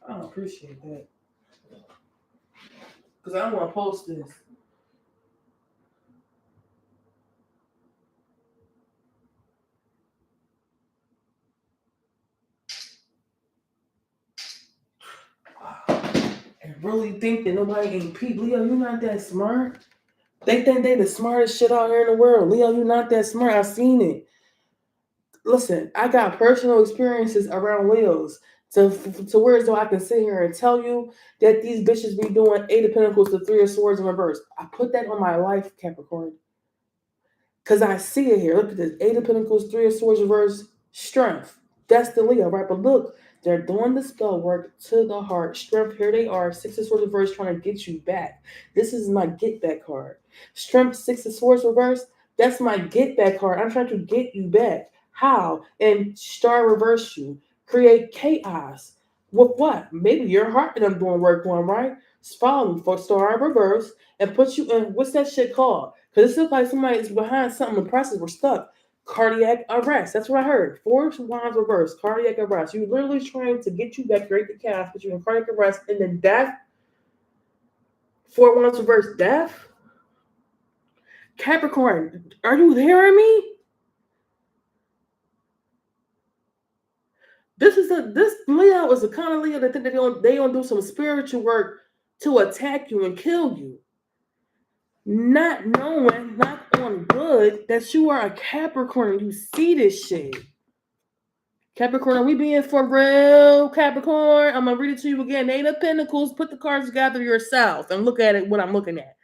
I don't appreciate that. Because I want to post this. And really think that nobody ain't peep. Leo, you not that smart. They think they the smartest shit out here in the world. Leo, you not that smart. I've seen it. Listen, I got personal experiences around Leos to where as though I can sit here and tell you that these bitches be doing Eight of Pentacles to Three of Swords in reverse. I put that on my life, Capricorn. Because I see it here. Look at this. Eight of Pentacles, Three of Swords reverse, Strength. That's the Leo, right? But look, they're doing the spell work to the heart. Strength, here they are. Six of Swords reverse trying to get you back. This is my get back card. Strength, Six of Swords reverse. That's my get back card. I'm trying to get you back. How? And Star reverse you. Create chaos. With what? Maybe your heart and I'm doing work on, right? Follow for Star reverse and put you in, what's that shit called? Because it looks like somebody is behind something, the prices were stuck. cardiac arrest. That's what I heard. 4 wands reverse, cardiac arrest. You're literally trying to get you back, break the calf, put you in cardiac arrest, and then death. 4 wands reverse, death. Capricorn, are you hearing me? This Leo is the kind of Leo that think they don't do some spiritual work to attack you and kill you. Not knowing, not on good, that you are a Capricorn and you see this shit. Capricorn, are we being for real, Capricorn? I'm going to read it to you again. 8 of Pentacles, put the cards together yourself and look at it, what I'm looking at.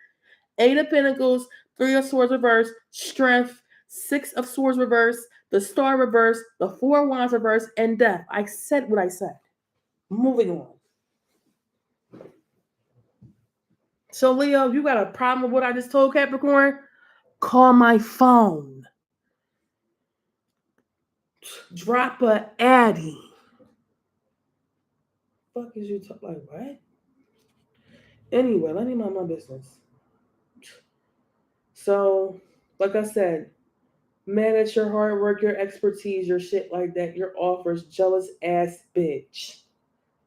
8 of Pentacles, 3 of Swords reverse, Strength, 6 of Swords reverse, the Star reverse, the 4 Wands reverse, and Death. I said what I said. Moving on. So, Leo, you got a problem with what I just told Capricorn? Call my phone. Drop a Addy. Fuck is you talking like what? Anyway, let me mind my business. So, like I said, manage your hard work, your expertise, your shit like that, your offers, jealous ass bitch.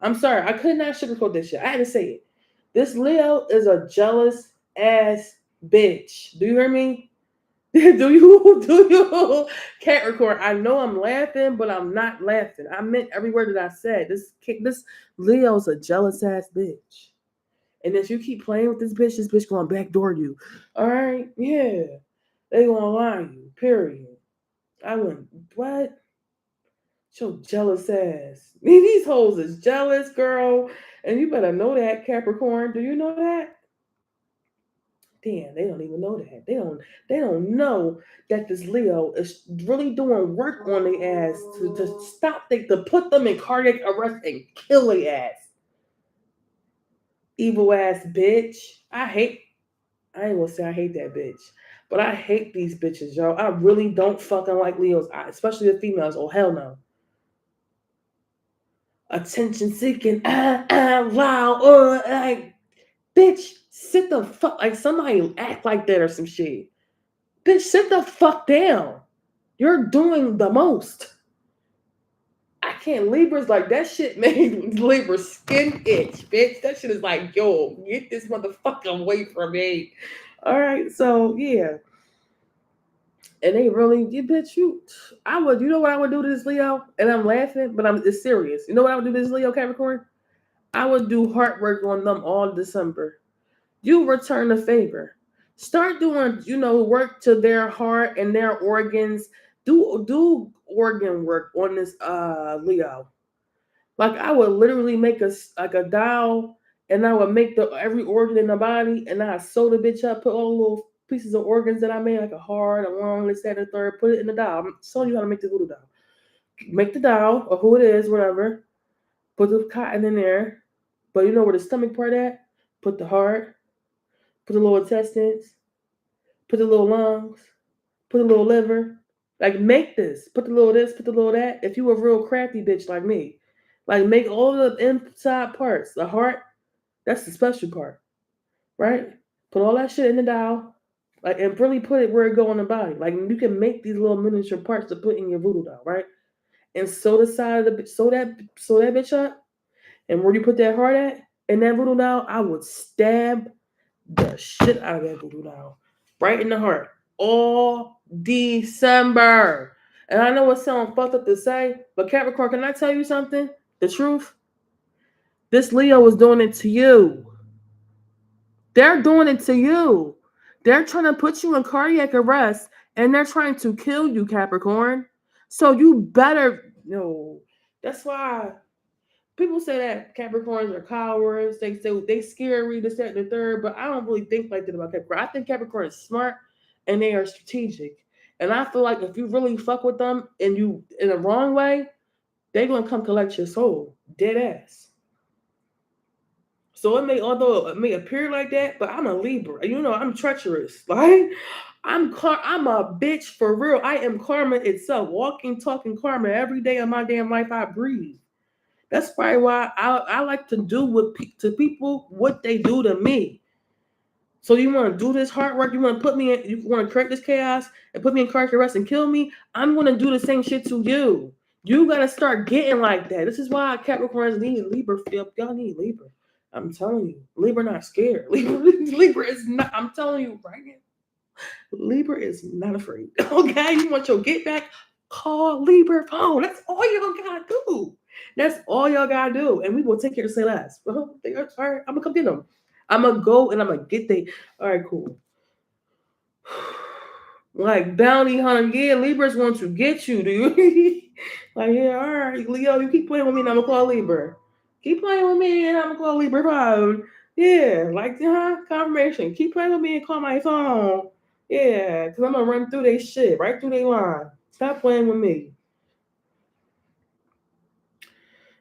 I'm sorry, I could not sugarcoat this shit. I had to say it. This Leo is a jealous ass bitch. Do you hear me? do you? Capricorn, I know I'm laughing, but I'm not laughing. I meant every word that I said. This Leo's a jealous ass bitch. And if you keep playing with this bitch gonna backdoor you. All right? Yeah. They gonna lie you. Period. I went, what? Your jealous ass. These hoes is jealous, girl. And you better know that, Capricorn. Do you know that? Damn, they don't even know that. They don't know that this Leo is really doing work on their ass to stop to put them in cardiac arrest and kill their ass. Evil ass bitch. I ain't gonna say I hate that bitch. But I hate these bitches, y'all. I really don't fucking like Leos, especially the females. Oh, hell no. Attention seeking, loud, like, bitch, sit the fuck, like somebody act like that or some shit. Bitch, sit the fuck down. You're doing the most. I can't. Libras, like, that shit made Libras skin itch, bitch. That shit is like, yo, get this motherfucker away from me. All right, so yeah. And they really, bitch, you know what I would do to this Leo? And I'm laughing, but it's serious. You know what I would do to this Leo, Capricorn? I would do heart work on them all December. You return the favor. Start doing, work to their heart and their organs. Do organ work on this Leo. Like, I would literally make a dial, and I would make every organ in the body, and I sew the bitch up, put all the little pieces of organs that I made, like a heart, a lung, this, that, and the third, put it in the dial. I'm showing you how to make the little dial. Make the dial, or who it is, whatever. Put the cotton in there. But you know where the stomach part at? Put the heart, put the little intestines, put the little lungs, put the little liver. Like, make this. Put the little this, put the little that. If you a real crafty bitch like me. Like, make all the inside parts. The heart, that's the special part. Right? Put all that shit in the dial. Like, and really put it where it go in the body. Like, you can make these little miniature parts to put in your voodoo doll, right? And sew the side of sew that bitch up. And where you put that heart at, in that voodoo doll, I would stab the shit out of that voodoo doll. Right in the heart. All December. And I know it sounds fucked up to say, but Capricorn, can I tell you something? The truth? This Leo is doing it to you. They're doing it to you. They're trying to put you in cardiac arrest, and they're trying to kill you, Capricorn. So you better, that's why people say that Capricorns are cowards. They say they scary, this, that, and the third. But I don't really think like that about Capricorn. I think Capricorn is smart and they are strategic. And I feel like if you really fuck with them and you in the wrong way, they're gonna come collect your soul, dead ass. So although it may appear like that, but I'm a Libra. I'm treacherous. Like, I'm a bitch for real. I am karma itself, walking, talking karma every day of my damn life I breathe. That's probably why I like to do to people what they do to me. So you want to do this hard work? You want to put me in? You want to correct this chaos and put me in cardiac arrest and kill me? I'm going to do the same shit to you. You got to start getting like that. This is why Capricorns need Libra. Y'all need Libra. I'm telling you, Libra not scared. Libra is not. I'm telling you right now. Libra is not afraid. Okay, you want your get back? Call Libra phone. That's all y'all gotta do. That's all y'all gotta do, and we will take care of say last. All right, I'm gonna come get them. I'm gonna go and I'm gonna get they. All right, cool. Like bounty hunter, yeah, Libras want to get you, dude. Like, yeah, all right, Leo, you keep playing with me, and I'm gonna call Libra. Keep playing with me, and I'm gonna call Libra phone. Yeah, like confirmation. Keep playing with me and call my phone. Yeah, because I'm gonna run through they shit, right through they line. Stop playing with me.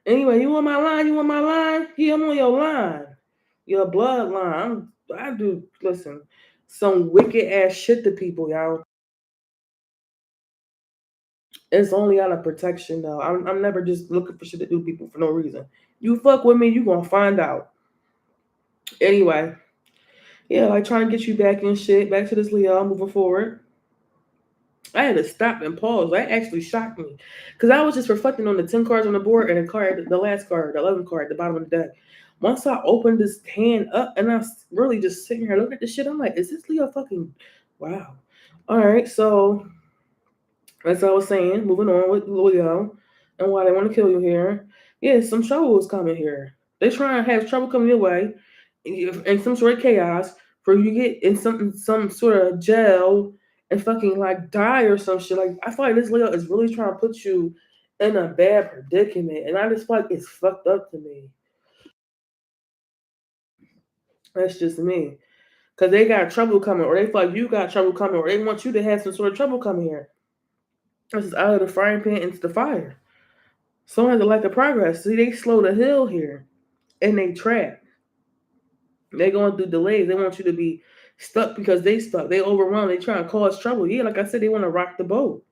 Anyway, you on my line? You on my line? Yeah, I'm on your line. Your bloodline. I do listen. Some wicked ass shit to people, y'all. It's only out of protection though. I'm never just looking for shit to do people for no reason. You fuck with me, you gonna find out. Anyway, yeah, like trying to get you back in shit. Back to this Leo, moving forward. I had to stop and pause. That actually shocked me. Because I was just reflecting on the 10 cards on the board and the last card, the 11 card at the bottom of the deck. Once I opened this hand up and I was really just sitting here looking at this shit, I'm like, is this Leo fucking wow. All right, so as I was saying, moving on with Leo and why they want to kill you here. Yeah, some trouble is coming here. They're trying to have trouble coming your way and some sort of chaos for you to get in some sort of jail and fucking like die or some shit. Like I feel like this Leo is really trying to put you in a bad predicament, and I just feel like it's fucked up to me. That's just me. Cause they got trouble coming, or they feel like you got trouble coming, or they want you to have some sort of trouble coming here. This is out of the frying pan into the fire. Someone has a lack of progress. See, they slow the hill here, and they trap. They going through delays. They want you to be stuck because they stuck. They overwhelmed. They trying to cause trouble. Yeah, like I said, they want to rock the boat.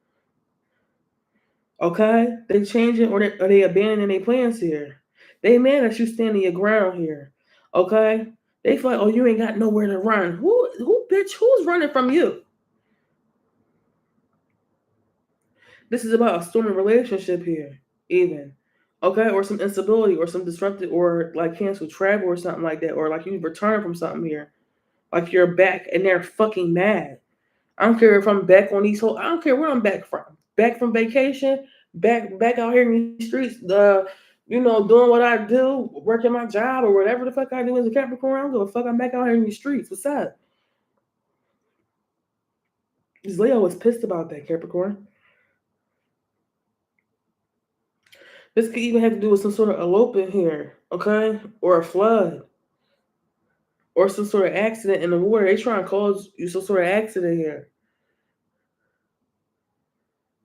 Okay, they changing or they abandoning their plans here. They mad at you standing your ground here. Okay, they feel like, oh, you ain't got nowhere to run. Who, bitch? Who's running from you? This is about a stormy relationship here, even. Okay, or some instability, or some disrupted, or like canceled travel, or something like that, or like you returned from something here, like you're back and they're fucking mad. I don't care if I'm back on these whole. I don't care where I'm back from. Back from vacation, back out here in these streets. Doing what I do, working my job or whatever the fuck I do as a Capricorn. I don't give a fuck. I'm back out here in these streets. What's up? This Leo was pissed about that Capricorn. This could even have to do with some sort of elopement here, okay, or a flood, or some sort of accident in the water. They trying to cause you some sort of accident here.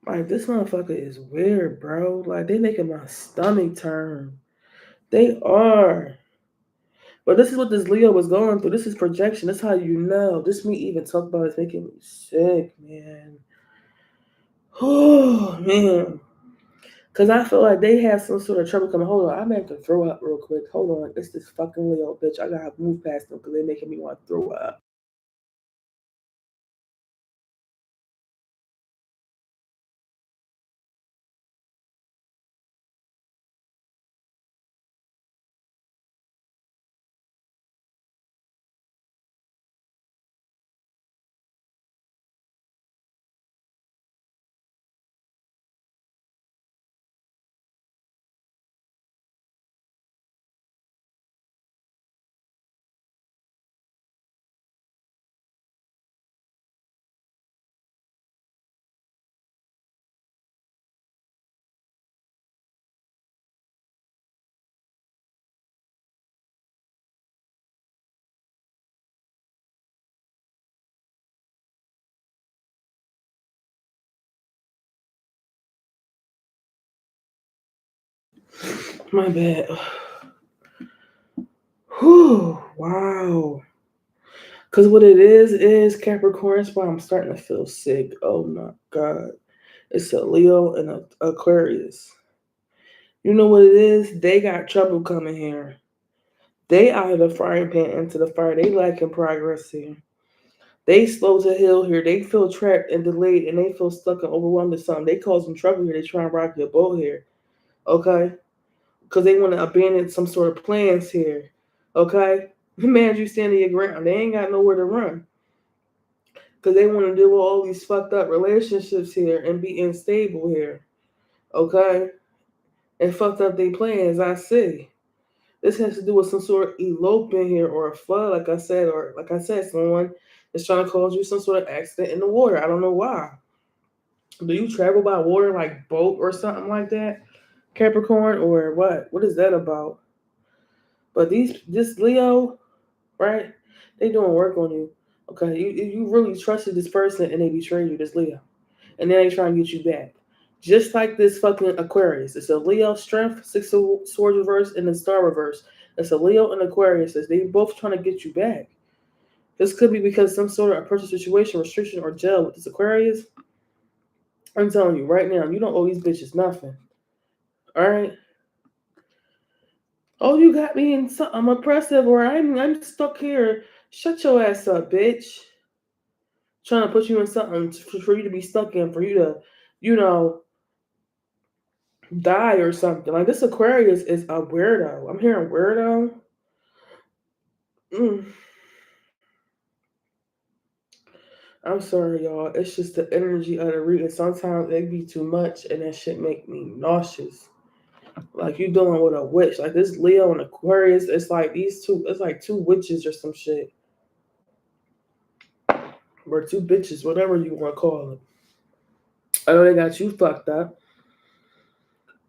Like this motherfucker is weird, bro. Like they making my stomach turn. They are. But this is what this Leo was going through. This is projection. That's how you know. This me even talk about is making me sick, man. Oh man. Cause I feel like they have some sort of trouble coming. Hold on, I'm gonna have to throw up real quick. Hold on. It's this fucking Leo bitch. I gotta move past them because they're making me want to throw up. My bad. Whew, wow. Cause what it is Capricorn. That's why I'm starting to feel sick. Oh my god. It's a Leo and a Aquarius. You know what it is? They got trouble coming here. They out of the frying pan into the fire. They lacking progress here. They slow to heal here. They feel trapped and delayed, and they feel stuck and overwhelmed with something. They causing trouble here. They try and rock your boat here. Okay, because they want to abandon some sort of plans here. Okay, man, you standing your ground. They ain't got nowhere to run because they want to deal with all these fucked up relationships here and be unstable here. Okay, and fucked up their plans. I see. This has to do with some sort of elopement here or a flood, like I said, or like I said, someone is trying to cause you some sort of accident in the water. I don't know why. Do you travel by water like boat or something like that? Capricorn or what? What is that about? But this Leo, right? They doing work on you. Okay, you really trusted this person and they betrayed you, this Leo. And then they try and get you back. Just like this fucking Aquarius. It's a Leo strength, six of swords reverse, and then star reverse. It's a Leo and Aquarius. They both trying to get you back. This could be because some sort of personal situation, restriction, or jail with this Aquarius. I'm telling you right now, you don't owe these bitches nothing. Alright? Oh, you got me in something. I'm oppressive or I'm stuck here. Shut your ass up, bitch. Trying to put you in something for you to be stuck in, for you to, you know, die or something. Like this Aquarius is a weirdo. I'm hearing weirdo. Mm. I'm sorry, y'all. It's just the energy of the reading. Sometimes it be too much, and that shit make me nauseous. Like you dealing with a witch. Like this Leo and Aquarius. It's like these two. It's like two witches or some shit, or two bitches, whatever you want to call it. I know they got you fucked up.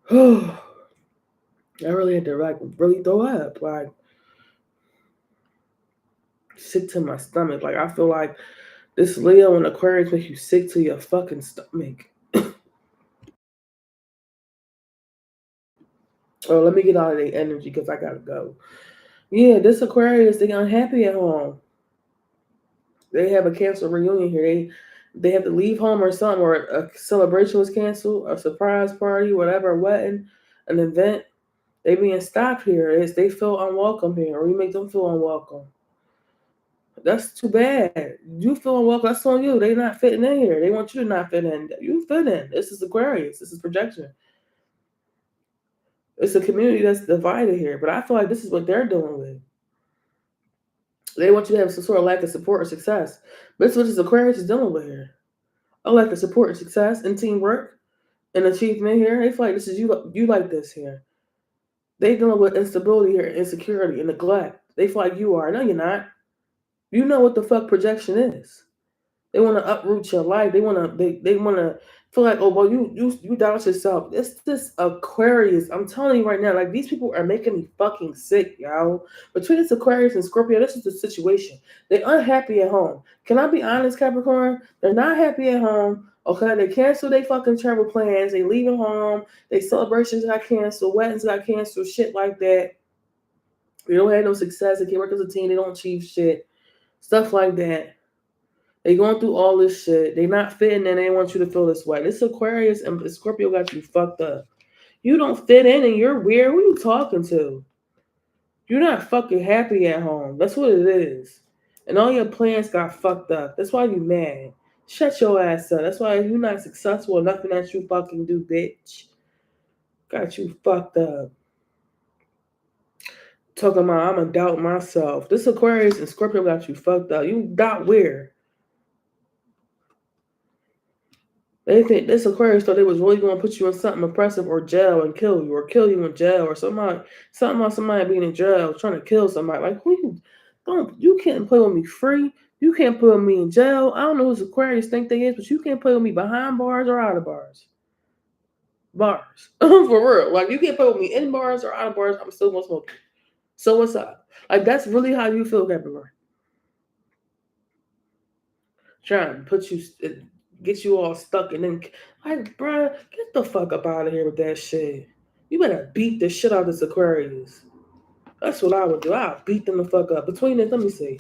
I really had to like really throw up. Like sick to my stomach. Like I feel like this Leo and Aquarius make you sick to your fucking stomach. Oh, let me get out of the energy because I gotta go. Yeah, this Aquarius, they unhappy at home. They have a canceled reunion here. They have to leave home or something, or a celebration was canceled, a surprise party, whatever, a wedding, an event. They being stopped here. They feel unwelcome here, or you make them feel unwelcome. That's too bad. You feel unwelcome. That's on you. They not fitting in here. They want you to not fit in. You fit in. This is Aquarius. This is projection. It's a community that's divided here. But I feel like this is what they're dealing with. They want you to have some sort of lack of support or success. But this is what this Aquarius is dealing with here. A lack of support and success and teamwork and achievement here. They feel like this is you like this here. They dealing with instability here, insecurity and neglect. They feel like you are. No, you're not. You know what the fuck projection is. They want to uproot your life. They want to feel like, oh well, you doubt yourself. It's this Aquarius. I'm telling you right now, like these people are making me fucking sick, y'all. Between this Aquarius and Scorpio, this is the situation. They're unhappy at home. Can I be honest, Capricorn? They're not happy at home. Okay, they cancel their fucking travel plans. They leaving home. They celebrations got canceled. Weddings got canceled. Shit like that. They don't have no success. They can't work as a team. They don't achieve shit. Stuff like that. They going through all this shit. They not fitting and they want you to feel this way. This Aquarius and Scorpio got you fucked up. You don't fit in and you're weird. Who you talking to? You're not fucking happy at home. That's what it is. And all your plans got fucked up. That's why you mad. Shut your ass up. That's why you're not successful in nothing that you fucking do, bitch. Got you fucked up. Talking about I'm going to doubt myself. This Aquarius and Scorpio got you fucked up. You doubt where? They think this Aquarius thought they was really going to put you in something oppressive or jail and kill you in jail or something about somebody being in jail trying to kill somebody. Like who you can't play with me free. You can't put me in jail. I don't know who Aquarius think they is, but you can't play with me behind bars or out of bars. Bars. For real. Like you can't play with me in bars or out of bars. I'm still gonna smoke you. So what's up? Like that's really how you feel, Capricorn. Trying to put you get you all stuck and then like bruh, get the fuck up out of here with that shit. You better beat the shit out of this Aquarius. That's what I would do. I'll beat them the fuck up. Between this, let me see.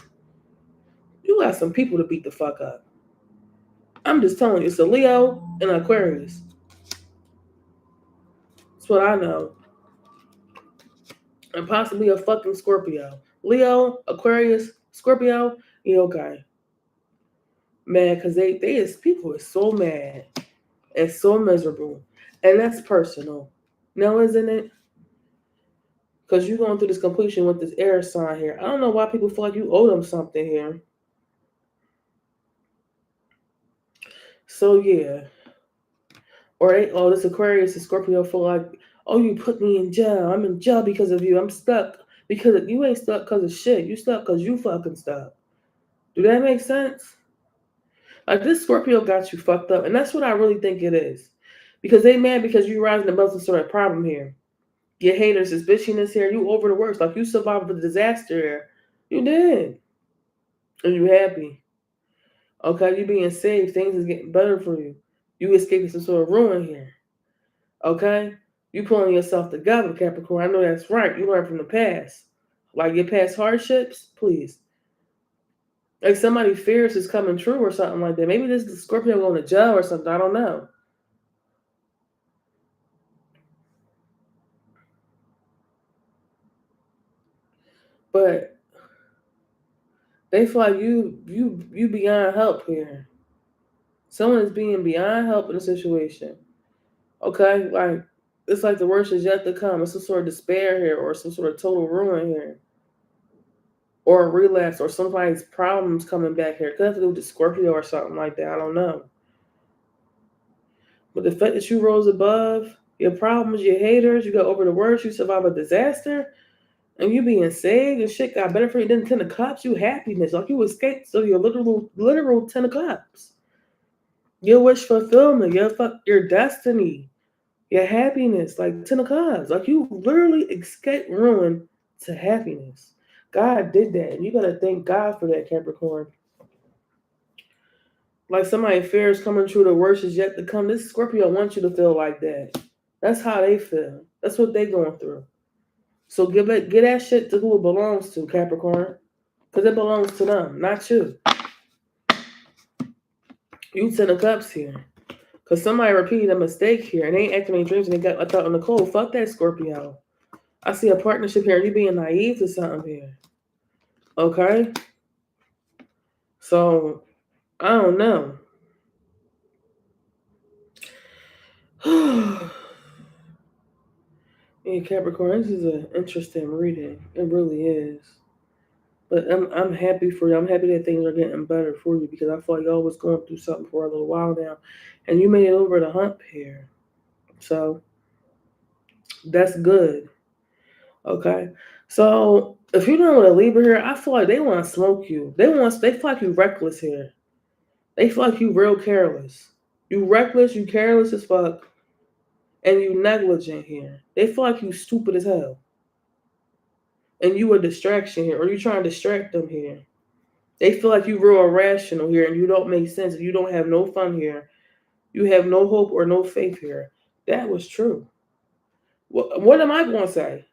You got some people to beat the fuck up. I'm just telling you, it's a Leo and an Aquarius. That's what I know. and possibly a fucking Scorpio. Leo, Aquarius, Scorpio, you okay. Mad because they is people is so mad and so miserable. And that's personal. Now isn't it? Because you're going through this completion with this air sign here. I don't know why people feel like you owe them something here. So yeah. Or this Aquarius and Scorpio feel like, oh, you put me in jail. I'm in jail because of you. I'm stuck because you ain't stuck because of shit. You stuck because you fucking stuck. Do that make sense? Like this Scorpio got you fucked up, and that's what I really think it is. Because they mad because you rising above some sort of problem here. Your haters is bitchiness here. You over the worst. Like you survived the disaster here. You did. And you happy. Okay, you being saved. Things is getting better for you. You escaping some sort of ruin here. Okay? You pulling yourself together, Capricorn. I know that's right. You learn from the past. Like your past hardships, please. Like somebody fears is coming true or something like that. Maybe this is Scorpio going to jail or something. I don't know. But they feel like you beyond help here. Someone is being beyond help in a situation. Okay? Like it's like the worst is yet to come. It's some sort of despair here or some sort of total ruin here. Or a relapse or somebody's problems coming back here. It could have to do with the Scorpio or something like that. I don't know. But the fact that you rose above your problems, your haters, you got over the worst, you survived a disaster, and you being saved and shit got better for you than 10 of cups, you happiness. Like you escaped so your literal 10 of cups. Your wish fulfillment, your destiny, your happiness, like 10 of cups. Like you literally escaped ruin to happiness. God did that. And you gotta thank God for that, Capricorn. Like somebody fears coming true, the worst is yet to come. This Scorpio wants you to feel like that. That's how they feel. That's what they going through. So give that shit to who it belongs to, Capricorn. Because it belongs to them, not you. You 10 of cups here. Because somebody repeated a mistake here and they ain't acting any dreams and they got I thought on the cold. Fuck that Scorpio. I see a partnership here and you being naive to something here. Okay? So I don't know. Yeah, Capricorn, this is an interesting reading. It really is. But I'm happy for you. I'm happy that things are getting better for you because I feel like y'all was going through something for a little while now. And you made it over the hump here. So that's good. Okay. So if you're dealing with a Libra here, I feel like they want to smoke you. They feel like you reckless here. They feel like you real careless. You reckless, you careless as fuck, and you negligent here. They feel like you stupid as hell. And you a distraction here, or you trying to distract them here. They feel like you real irrational here and you don't make sense. You don't have no fun here. You have no hope or no faith here. That was true. What am I going to say?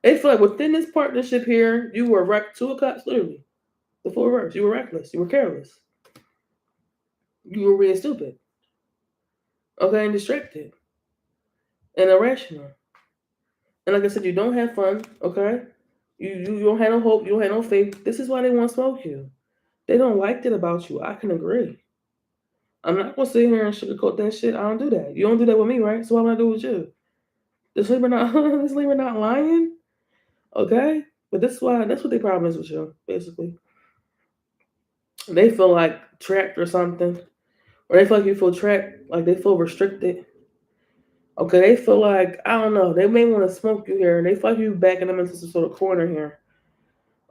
They feel like within this partnership here, you were 2 of cups, literally. The full reverse. You were reckless. You were careless. You were being stupid. Okay, and distracted. And irrational. And like I said, you don't have fun, okay? You don't have no hope. You don't have no faith. This is why they want to smoke you. They don't like that about you. I can agree. I'm not gonna sit here and sugarcoat that shit. I don't do that. You don't do that with me, right? So why would I do it with you? This Libra not this Libra not lying? Okay? But that's what their problem is with you, basically. They feel like trapped or something. Or they feel like you feel trapped, like they feel restricted. Okay, they feel like, I don't know, they may want to smoke you here. They feel like you backing them into some sort of corner here.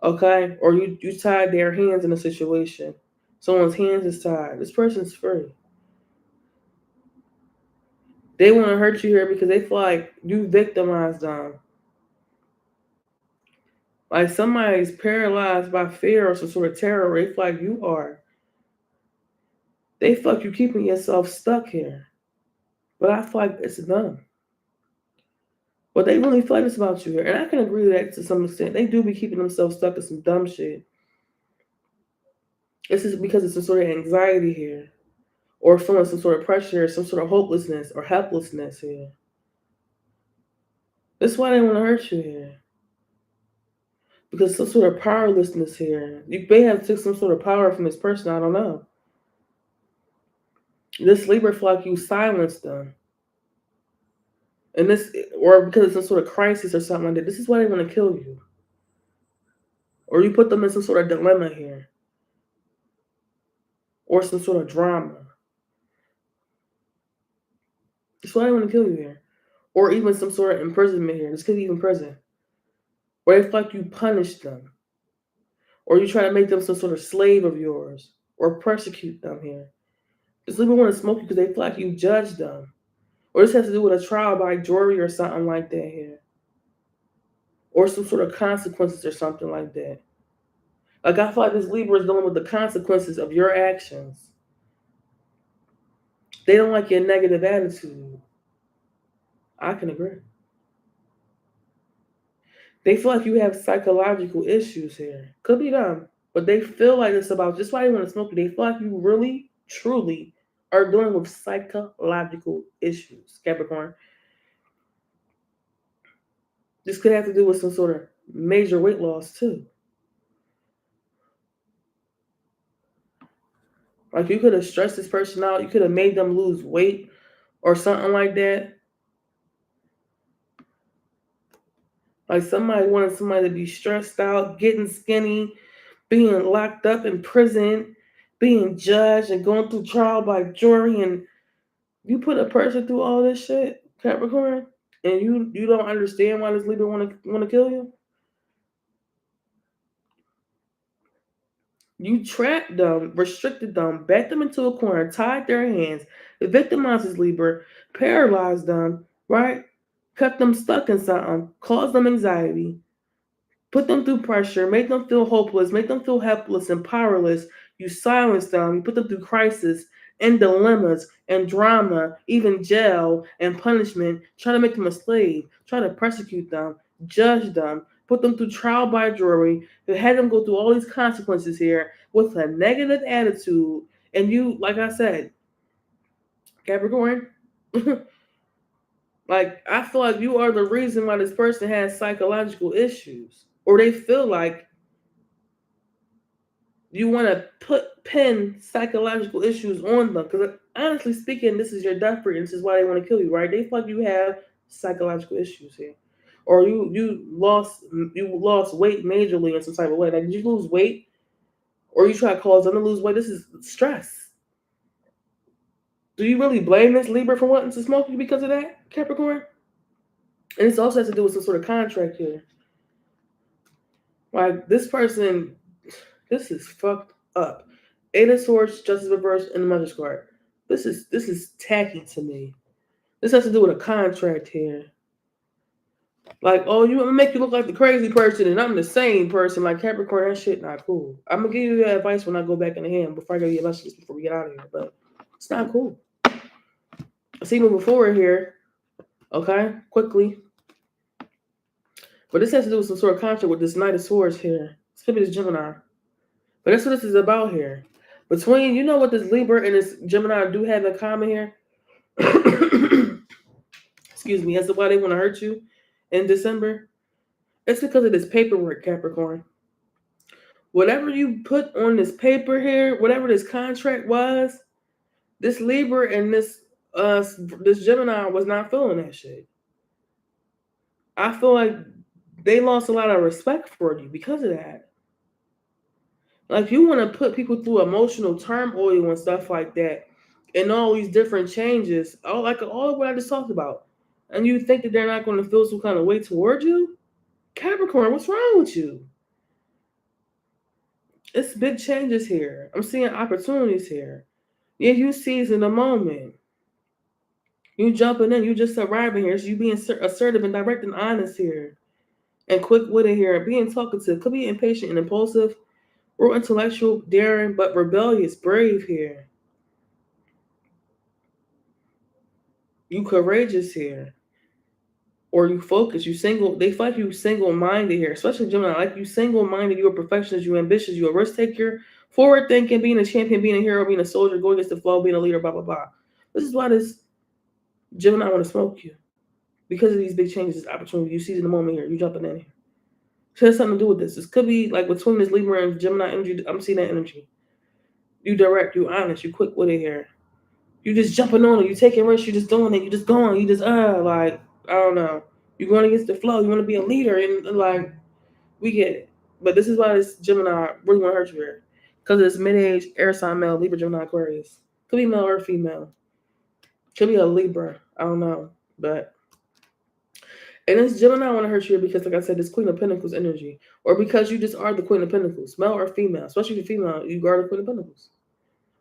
Okay? Or you tied their hands in a situation. Someone's hands is tied. This person's free. They want to hurt you here because they feel like you victimized them. Like somebody's paralyzed by fear or some sort of terror. They feel like you are. They feel like you keeping yourself stuck here. But I feel like it's them. But they really feel like it's about you here. And I can agree with that to some extent. They do be keeping themselves stuck in some dumb shit. This is because it's some sort of anxiety here. Or feeling some sort of pressure, some sort of hopelessness or helplessness here. That's why they want to hurt you here. Because some sort of powerlessness here. You may have took some sort of power from this person. I don't know. This Libra feel like you silenced them. And this, or because of some sort of crisis or something like that. This is why they want to kill you. Or you put them in some sort of dilemma here. Or some sort of drama. That's why they want to kill you here. Or even some sort of imprisonment here. This could be even prison. Or they feel like you punished them. Or you try to make them some sort of slave of yours. Or persecute them here. This Libra want to smoke you because they feel like you judged them. Or this has to do with a trial by jury or something like that here. Or some sort of consequences or something like that. Like I feel like this Libra is dealing with the consequences of your actions. They don't like your negative attitude. I can agree. They feel like you have psychological issues here. Could be them. But they feel like it's about just why they want to smoke you. They feel like you really, truly are dealing with psychological issues, Capricorn. This could have to do with some sort of major weight loss too. Like you could have stressed this person out. You could have made them lose weight or something like that. Like somebody wanted somebody to be stressed out, getting skinny, being locked up in prison, being judged and going through trial by jury, and you put a person through all this shit, Capricorn, and you don't understand why this leader want to kill you. You trapped them, restricted them, backed them into a corner, tied their hands, victimized this Libra, paralyzed them, right? Kept them stuck in something, caused them anxiety, put them through pressure, make them feel hopeless, make them feel helpless and powerless. You silence them, you put them through crisis and dilemmas and drama, even jail and punishment, try to make them a slave, try to persecute them, judge them, put them through trial by jury, and had them go through all these consequences here with a negative attitude. And you, like I said, Capricorn, like I feel like you are the reason why this person has psychological issues. Or they feel like you want to pin psychological issues on them. Because honestly speaking, this is your death rate, and this is why they want to kill you, right? They feel like you have psychological issues here, or you lost weight majorly in some type of way. Like, did you lose weight, or you try to cause them to lose weight? This is stress. Do you really blame this Libra for wanting to smoke you because of that, Capricorn? And this also has to do with some sort of contract here. Like this person, this is fucked up. Eight of Swords, Justice Reversed, and the Mother's card. This is tacky to me. This has to do with a contract here. Like, oh, you gonna make you look like the crazy person, and I'm the same person. Like Capricorn, that shit not cool. I'm gonna give you that advice when I go back in the hand before I give you messages before we get out of here. But it's not cool. See, moving forward here, okay, quickly. But this has to do with some sort of contract with this Knight of Swords here. This could be this Gemini. But that's what this is about here. Between, you know what this Libra and this Gemini do have in common here? Excuse me, as to why they want to hurt you in December. It's because of this paperwork, Capricorn. Whatever you put on this paper here, whatever this contract was, this Libra and this Gemini was not feeling that shit. I feel like they lost a lot of respect for you because of that. Like you want to put people through emotional turmoil and stuff like that, and all these different changes, all of what I just talked about, and you think that they're not going to feel some kind of way toward you, Capricorn, what's wrong with you? It's big changes here. I'm seeing opportunities here. Yeah, you seizing the moment. You jumping in. You just arriving here. So you being assertive and direct and honest here, and quick-witted here, being talkative. Could be impatient and impulsive, or intellectual, daring but rebellious, brave here. You courageous here, or you focus. You single. They feel like you single-minded here, especially Gemini. Like you single-minded. You a perfectionist. You ambitious. You a risk taker. Forward thinking. Being a champion. Being a hero. Being a soldier. Going against the flow. Being a leader. Blah blah blah. This is why this Gemini want to smoke you. Because of these big changes, this opportunity you see in the moment here, you jumping in here. So it has something to do with this. This could be like between this Libra and Gemini energy. I'm seeing that energy. You direct, you honest, you quick with it here. You just jumping on it. You taking risks. You just doing it. You just going. You just like I don't know. You going against the flow. You want to be a leader, and like we get it. But this is why this Gemini really want to hurt you here, because it's mid-age air sign male, Libra, Gemini, Aquarius. Could be male or female. Could be a Libra. I don't know, but and this Gemini want to hurt you because, like I said, this Queen of Pentacles energy, or because you just are the Queen of Pentacles, male or female. Especially if you're female, you are the Queen of Pentacles.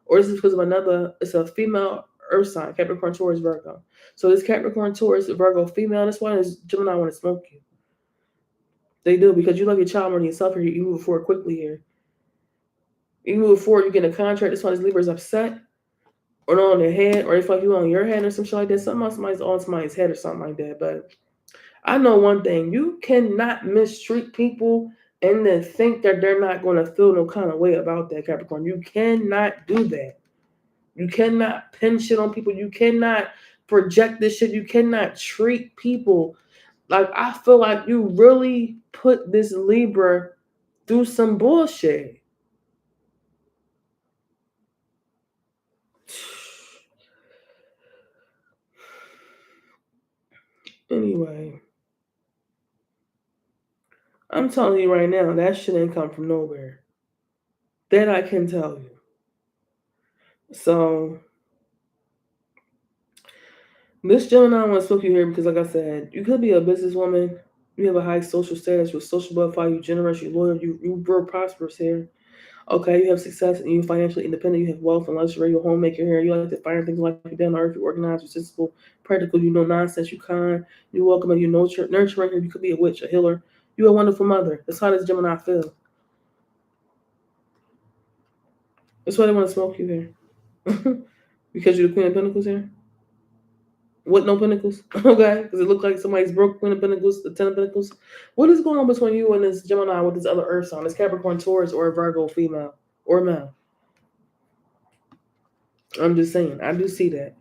Or is this because of another? It's a female Earth sign, Capricorn, Taurus, Virgo. So this Capricorn, Taurus, Virgo female. This one is Gemini want to smoke you. They do, because you love your child more than yourself here. You move forward quickly here. You move forward, you get a contract. This one is Libra's upset, or not on their head, or they feel like you on your head or some shit like that. Something else, somebody's on somebody's head or something like that. But I know one thing: you cannot mistreat people and then think that they're not going to feel no kind of way about that, Capricorn. You cannot do that. You cannot pin shit on people. You cannot project this shit. You cannot treat people like, I feel like you really put this Libra through some bullshit. Anyway, I'm telling you right now, that shit ain't come from nowhere. That I can tell you. So this Gemini wants to look you here because, like I said, you could be a businesswoman. You have a high social status, you're social butterfly, you generous, you're loyal, you real prosperous here. Okay, you have success and you're financially independent, you have wealth and luxury, you're a homemaker here, you like to fire things like you down to earth, you're organized, you're sensible, practical, you know nonsense, you kind, you welcome, and you nurturing, you could be a witch, a healer, you're a wonderful mother. That's how this Gemini feel. That's why they want to smoke you here. Because you're the Queen of Pentacles here? With no pentacles? Okay, because it looked like somebody's broke Queen of Pentacles, the Ten of Pentacles. What is going on between you and this Gemini with this other Earth sign? This Capricorn, Taurus, or Virgo female or male? I'm just saying, I do see that.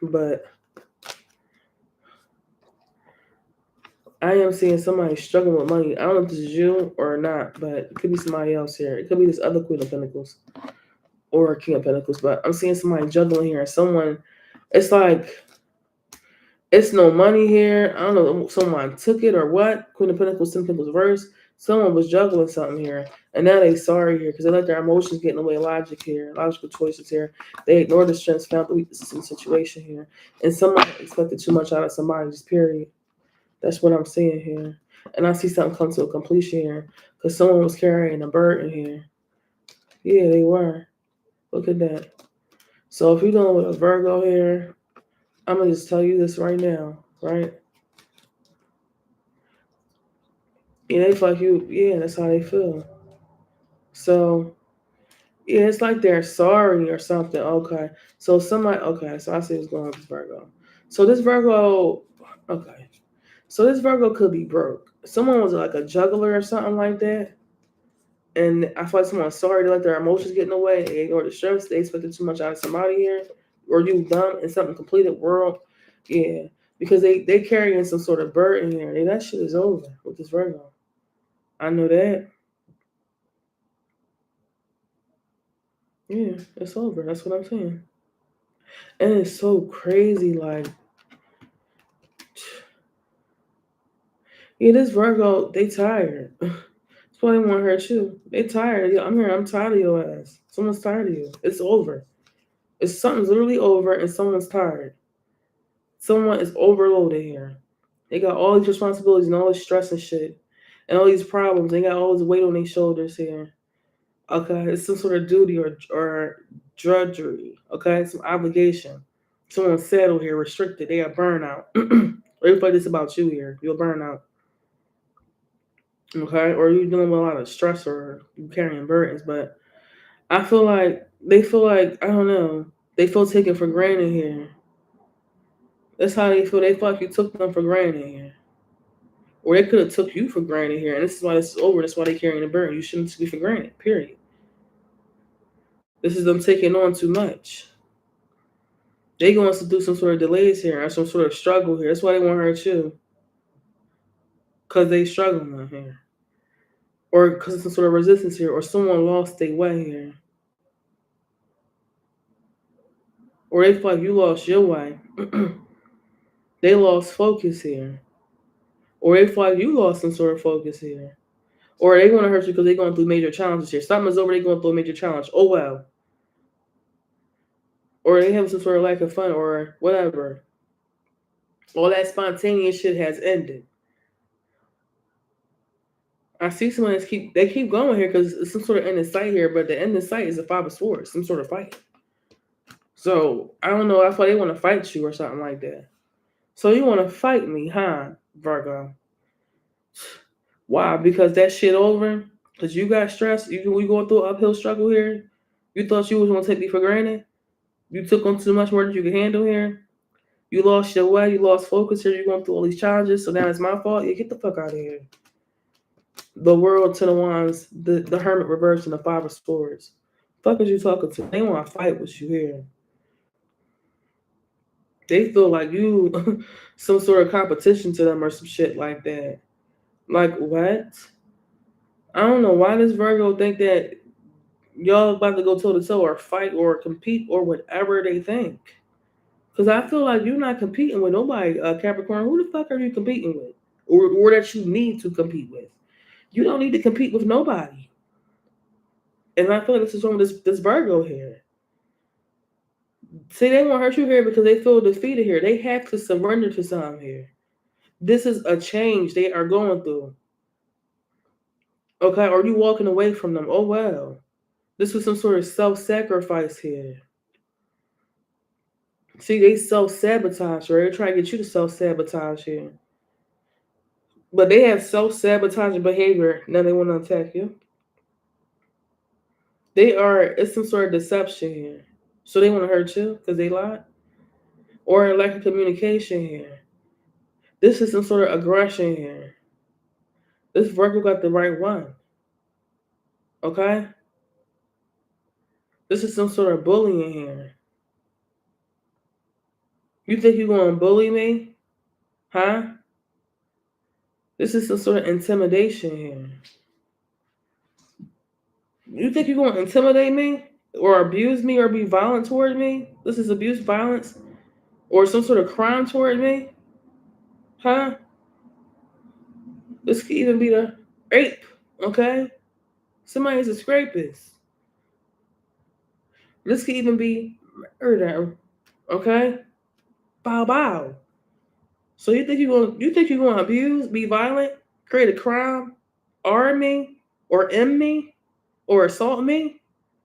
But I am seeing somebody struggling with money. I don't know if this is you or not, but it could be somebody else here. It could be this other Queen of Pentacles or King of Pentacles. But I'm seeing somebody juggling here. Someone, it's like, it's no money here. I don't know, someone took it or what. Queen of Pentacles, Ten of Pentacles reverse. Someone was juggling something here. And now they sorry here because they let their emotions get in the way of logic here, logical choices here. They ignore the strengths, found the weaknesses in the situation here. And someone expected too much out of somebody, just period. That's what I'm seeing here. And I see something come to a completion here because someone was carrying a burden here. Yeah, they were. Look at that. So if you're dealing with a Virgo here, I'm going to just tell you this right now, right? Yeah, they fuck you. Yeah, that's how they feel. So, yeah, it's like they're sorry or something. Okay. So somebody, okay, so I see what's going on with this Virgo. So this Virgo, okay. So this Virgo could be broke. Someone was like a juggler or something like that. And I feel like someone's sorry to let their emotions get in the way. They ignore the stress. They expected too much out of somebody here. Or you dumb in something completed world. Yeah. Because they carrying some sort of burden here. And that shit is over with this Virgo. I know that. Yeah, it's over. That's what I'm saying. And it's so crazy. Like, yeah, this Virgo, they tired. That's why they want to hurt you. They tired. I'm here. I'm tired of your ass. Someone's tired of you. It's over. It's something's literally over and someone's tired. Someone is overloaded here. They got all these responsibilities and all this stress and shit. And all these problems. They got all this weight on their shoulders here. Okay. It's some sort of duty or drudgery. Okay. Some obligation. Someone's settled here, restricted. They got burnout. Everybody, this about you here. You'll burn out. Okay. Or you're dealing with a lot of stress or you carrying burdens. But I feel like they feel like, I don't know, they feel taken for granted here. That's how they feel. They feel like you took them for granted here. Or they could have took you for granted here. And this is why this is over. That's why they're carrying the burden. You shouldn't take it for granted. Period. This is them taking on too much. They going to do some sort of delays here or some sort of struggle here. That's why they want to hurt you. Because they struggling here. Or because of some sort of resistance here. Or someone lost their way here. Or they feel like you lost your way. They lost focus here. Or they feel like you lost some sort of focus here. Or they want to hurt you because they're going through major challenges here. Something's over, they're going through a major challenge. Oh, well. Or they have some sort of lack of fun or whatever. All that spontaneous shit has ended. I see someone that's keep going here because it's some sort of end in sight here, but the end in sight is a 5 of swords, some sort of fight. So I don't know. That's why they want to fight you or something like that. So you want to fight me, huh, Virgo? Why? Because that shit over? Because you got stressed? We going through an uphill struggle here? You thought you was going to take me for granted? You took on too much more than you could handle here? You lost your way? You lost focus here? You're going through all these challenges, so now it's my fault? Yeah, get the fuck out of here. The world to the wands, the hermit reverse, and the 5 of swords. Fuck is you talking to? They want to fight with you here. They feel like you some sort of competition to them or some shit like that. Like what? I don't know why does Virgo think that y'all about to go toe to toe or fight or compete or whatever they think. Because I feel like you're not competing with nobody, Capricorn. Who the fuck are you competing with? Or that you need to compete with? You don't need to compete with nobody. And I feel like this is wrong with this Virgo here. See, they won't hurt you here because they feel defeated here. They have to surrender to something here. This is a change they are going through. Okay, are you walking away from them? Oh, well. This was some sort of self-sacrifice here. See, they self-sabotage, right? They're trying to get you to self-sabotage here. But they have self-sabotaging behavior. Now they want to attack you. It's some sort of deception here. So they want to hurt you because they lied? Or lack of communication here. This is some sort of aggression here. This Virgo got the right one. Okay? This is some sort of bullying here. You think you're going to bully me? Huh? This is some sort of intimidation here. You think you're going to intimidate me? Or abuse me or be violent toward me? This is abuse, violence? Or some sort of crime toward me? Huh? This could even be the rape, okay? Somebody's a scrapist. This could even be murder, okay? Bow bow. So you think you're gonna abuse, be violent, create a crime, arm me, or M me, or assault me?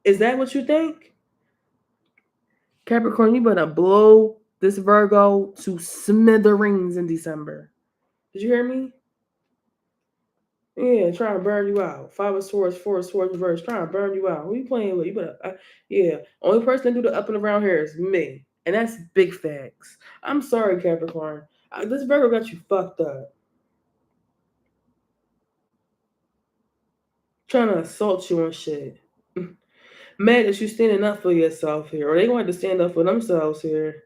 Is that what you think? Capricorn, you better blow this Virgo to smithereens in December. Did you hear me? Yeah, trying to burn you out. 5 of swords, 4 of swords reverse, trying to burn you out. Who you playing with? You better, yeah. Only person that do the up and around here is me, and that's big facts. I'm sorry, Capricorn. This Virgo got you fucked up. Trying to assault you and shit. Mad that you standing up for yourself here, or they going to stand up for themselves here.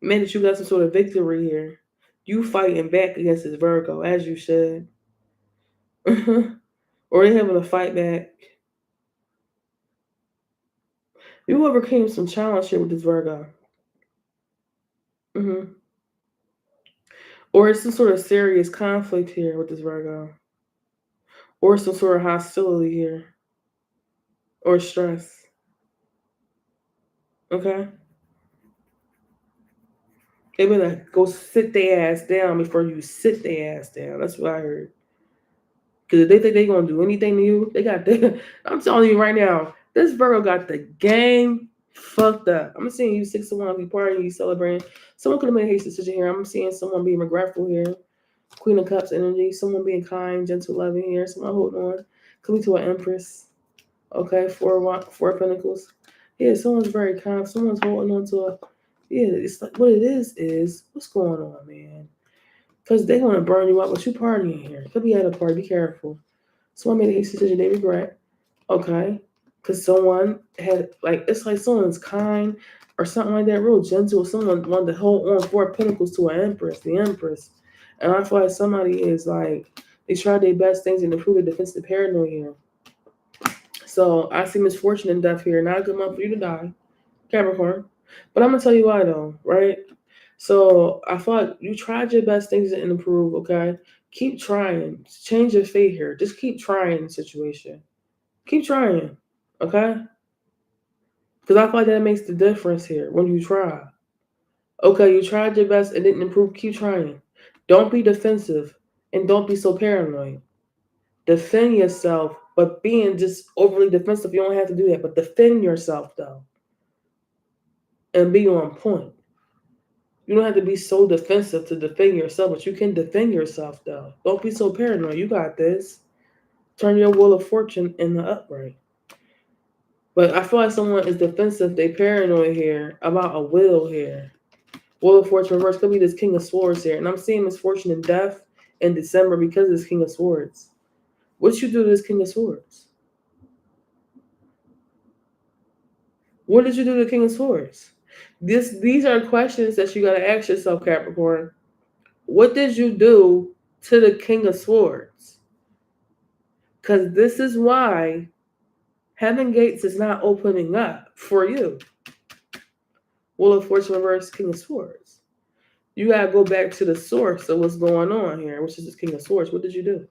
Mad that you got some sort of victory here. You fighting back against this Virgo, as you should. Or they having to fight back. You overcame some challenge here with this Virgo. Or it's some sort of serious conflict here with this Virgo. Or some sort of hostility here. Or stress. Okay? They better go sit their ass down before you sit their ass down. That's what I heard. Because if they think they're going to do anything to you, they got the. I'm telling you right now, this Virgo got the game fucked up. I'm seeing you 6 of Wands, you partying, you celebrating. Someone could have made a hasty decision here. I'm seeing someone being regretful here. Queen of Cups energy. Someone being kind, gentle, loving here. Someone holding on. Coming to an Empress. Okay, 4 of Pentacles. Yeah, someone's very kind. Someone's holding on to a. Yeah, it's like what it is what's going on, man? Because they want to burn you out, but you partying here. Could be at a party. Be careful. Someone made a hasty decision they regret. Okay. Because someone had, like, it's like someone's kind. or something like that, real gentle. Someone wanted to hold on 4 pentacles to an empress, the empress. And I feel like somebody is like, they tried their best things and improve the defensive paranoia here. So I see misfortune and death here. Not a good month for you to die, Capricorn. But I'm gonna tell you why though, right? So I feel like you tried your best things to improve, okay? Keep trying. Change your fate here. Just keep trying the situation. Keep trying, okay? Because I feel like that makes the difference here when you try. Okay, you tried your best and didn't improve. Keep trying. Don't be defensive and don't be so paranoid. Defend yourself, but being just overly defensive, you don't have to do that. But defend yourself though, and be on point. You don't have to be so defensive to defend yourself, but you can defend yourself though. Don't be so paranoid. You got this. Turn your wheel of fortune in the upright. But I feel like someone is defensive. They paranoid here about a will here. Wheel of Fortune reverse could be this King of Swords here. And I'm seeing misfortune and death in December because of this King of Swords. What you do to this King of Swords? What did you do to the King of Swords? These are questions that you got to ask yourself, Capricorn. What did you do to the King of Swords? Because this is why Heaven Gates is not opening up for you. Wheel of Fortune reverse, King of Swords. You got to go back to the source of what's going on here, which is this King of Swords. What did you do?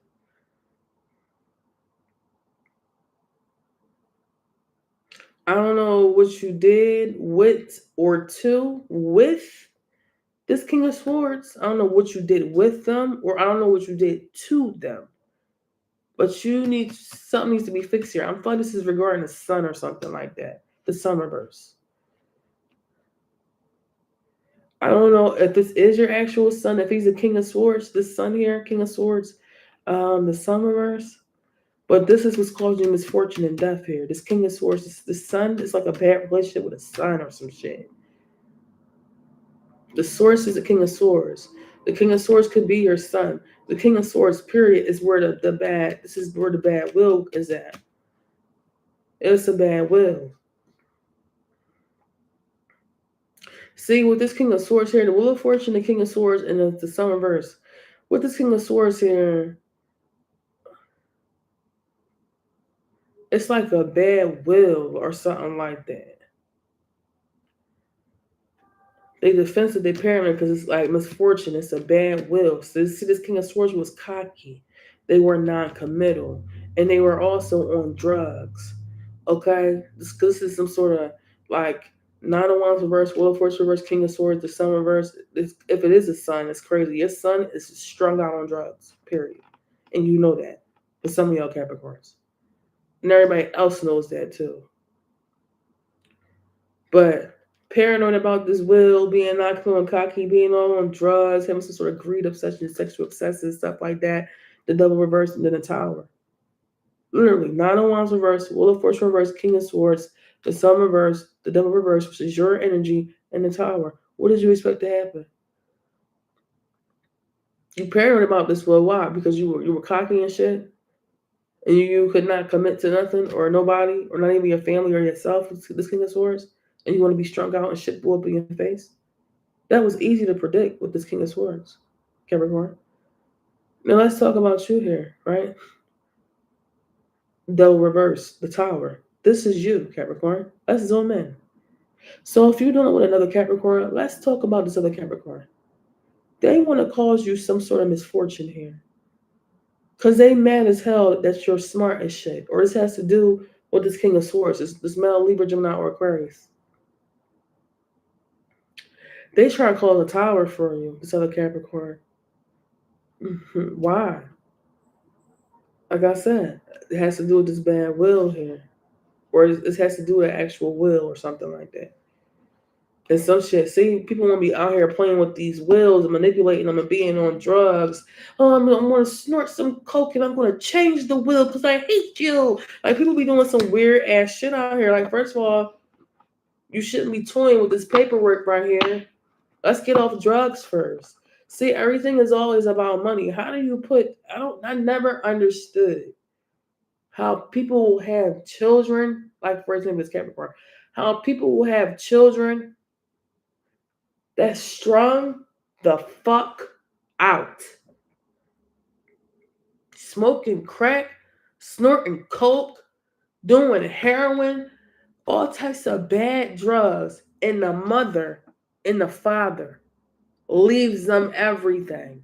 I don't know what you did with or to with this King of Swords. I don't know what you did with them, or I don't know what you did to them. But something needs to be fixed here. I'm thought this is regarding the sun or something like that. The sun reverse. I don't know if this is your actual sun. If he's a King of Swords, this sun here, King of Swords, the sun reverse. But this is what's causing misfortune and death here. This King of Swords, the sun is like a bad relationship with a sun or some shit. The source is the King of Swords. The King of Swords could be your son. The King of Swords, period, is where this is where the bad will is at. It's a bad will. See, with this King of Swords here, the Wheel of Fortune, the King of Swords, and the Sun reverse. With this King of Swords here, it's like a bad will or something like that. They defensive, they paranoid because it's like misfortune. It's a bad will. So see, this King of Swords was cocky. They were non-committal, and they were also on drugs. Okay, this is some sort of like Nine of Wands reverse, Wheel of Fortune reverse, King of Swords, the Sun reverse. If it is a sun, it's crazy. Your sun is strung out on drugs. Period, and you know that. For some of y'all Capricorns, and everybody else knows that too. But paranoid about this will, being not cool and cocky, being all on drugs, having some sort of greed, obsession, sexual excesses, stuff like that. The double reverse and then the tower. Literally, Nine of Wands reverse, Wheel of Fortune reverse, King of Swords, the Sun reverse, the double reverse, which is your energy, and the tower. What did you expect to happen? You paranoid about this will. Why? Because you were cocky and shit, and you could not commit to nothing or nobody, or not even your family or yourself. This King of Swords, and you want to be strung out and shit blew up in your face. That was easy to predict with this King of Swords, Capricorn. Now let's talk about you here, right? Double reverse, the tower. This is you, Capricorn. Let's zoom in. So if you're dealing with another Capricorn, let's talk about this other Capricorn. They want to cause you some sort of misfortune here. Because they mad as hell that you're smart as shit. Or this has to do with this King of Swords, this male Libra, Gemini, or Aquarius. They try to call a tower for you, this other Capricorn. Why? Like I said, it has to do with this bad will here. Or it has to do with an actual will or something like that. And some shit. See, people want to be out here playing with these wills and manipulating them and being on drugs. Oh, I'm going to snort some coke and I'm going to change the will because I hate you. Like, people be doing some weird ass shit out here. Like, first of all, you shouldn't be toying with this paperwork right here. Let's get off drugs first. See, everything is always about money. How do you I never understood how people will have children, like for example, it's Capricorn, how people will have children that's strung the fuck out. Smoking crack, snorting coke, doing heroin, all types of bad drugs, and the mother and the father leaves them everything.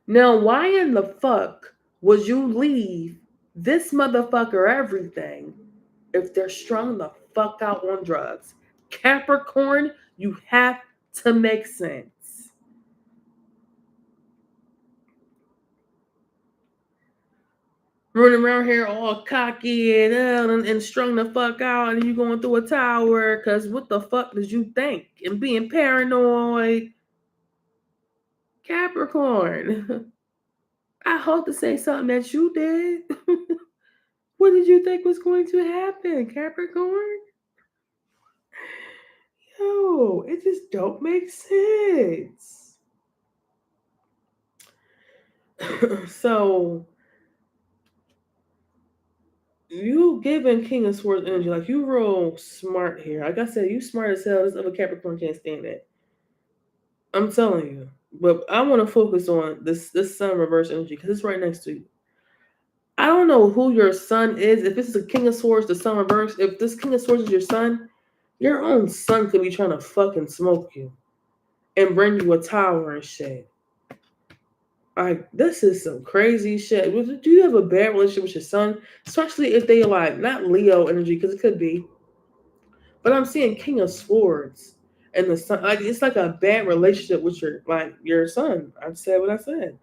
Now, why in the fuck would you leave this motherfucker everything if they're strung the fuck out on drugs? Capricorn, you have to make sense. Running around here all cocky and strung the fuck out, and you going through a tower, because what the fuck did you think? And being paranoid. Capricorn, I hope to say something that you did. What did you think was going to happen, Capricorn? Yo, it just don't make sense. So you giving King of Swords energy, like you real smart here. Like I said, you smart as hell. This other Capricorn can't stand that. I'm telling you. But I want to focus on this sun reverse energy because it's right next to you. I don't know who your son is. If this is a King of Swords, the sun reverse, if this King of Swords is your own son could be trying to fucking smoke you and bring you a tower and shit. Like, this is some crazy shit. Do you have a bad relationship with your son? Especially if they like, not Leo energy, because it could be. But I'm seeing King of Swords and the son. Like, it's like a bad relationship with your son. I said what I said.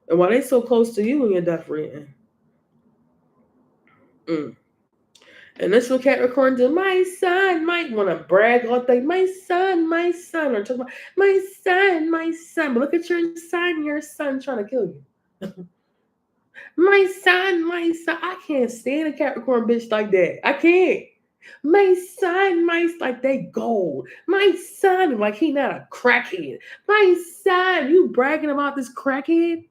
And why they so close to you in your death reading? Mm. And this what Capricorn do. My son might want to brag all day. My son, or talk about my son. But look at your son trying to kill you. My son. I can't stand a Capricorn bitch like that. I can't. My son, like they gold. My son, like he not a crackhead. My son, you bragging about this crackhead?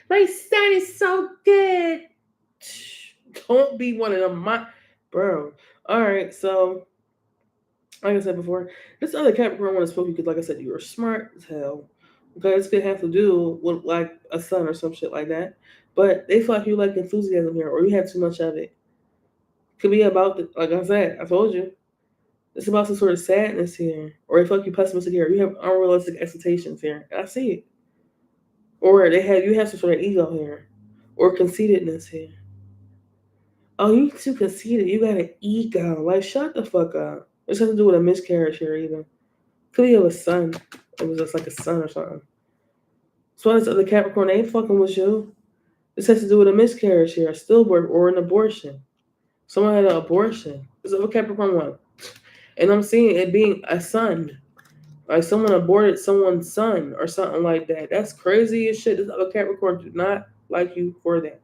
My son is so good. Don't be one of them, bro. All right, so like I said before, this other Capricorn want to spoke because, like I said, you are smart as hell. Okay, this could have to do with like a son or some shit like that. But they feel like you like enthusiasm here, or you have too much of it. Could be about like I said, I told you, it's about some sort of sadness here, or they feel like you pessimistic here. You have unrealistic expectations here. I see it, or you have some sort of ego here, or conceitedness here. Oh, you too conceited. You got an ego. Like, shut the fuck up. This has to do with a miscarriage here, even. Could be of a son. It was just like a son or something. So this other Capricorn ain't fucking with you. This has to do with a miscarriage here, a stillbirth, or an abortion. Someone had an abortion. This other Capricorn one. And I'm seeing it being a son. Like someone aborted someone's son or something like that. That's crazy as shit. This other Capricorn do not like you for that.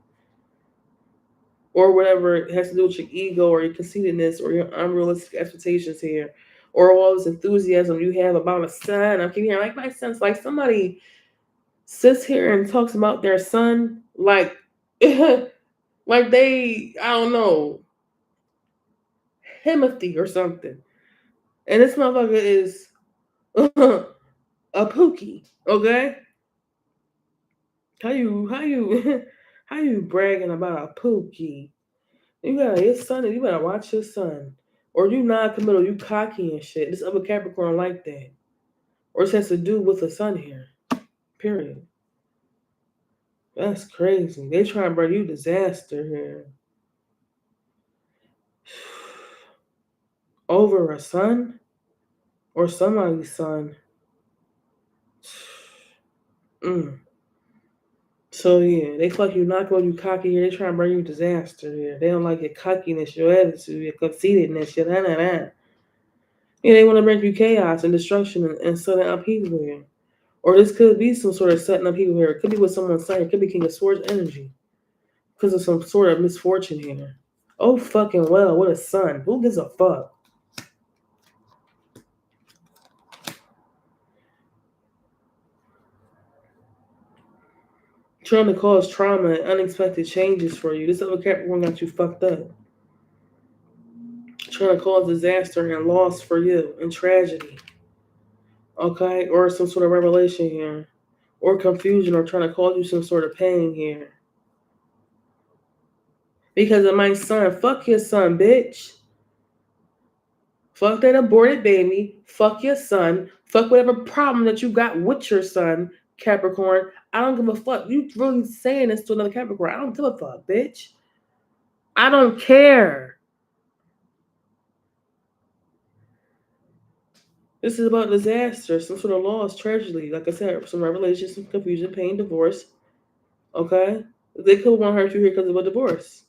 Or whatever it has to do with your ego or your conceitedness or your unrealistic expectations here, or all this enthusiasm you have about a son. I keep hearing like my son's like somebody sits here and talks about their son like like they I don't know Timothy or something, and this motherfucker is a pookie. Okay, how you how you bragging about a pookie? You got his son, and you better watch his son. Or you non-committal, you cocky and shit. This other Capricorn like that. Or it has to do with the sun here. Period. That's crazy. They try and bring you disaster here. Over a son? Or somebody's son. Mm. So yeah, they fuck you not going you cocky here. They try and bring you disaster here. They don't like your cockiness, your attitude, your conceitedness, your that. Yeah, they want to bring you chaos and destruction and sudden upheaval here. Or this could be some sort of setting up here. It could be with someone's son. It could be King of Swords energy because of some sort of misfortune here. Oh, fucking well, what a son. Who gives a fuck? Trying to cause trauma and unexpected changes for you. This other Capricorn got you fucked up. trying to cause disaster and loss for you and tragedy. Okay? Or some sort of revelation here. Or confusion or trying to cause you some sort of pain here. Because of my son. Fuck your son, bitch. Fuck that aborted baby. Fuck your son. Fuck whatever problem that you got with your son, Capricorn. I don't give a fuck. You really saying this to another Capricorn. I don't give a fuck, bitch. I don't care. This is about disaster, some sort of loss, tragedy. Like I said, some revelation, some confusion, pain, divorce. Okay? They could want to hurt you here because of a divorce.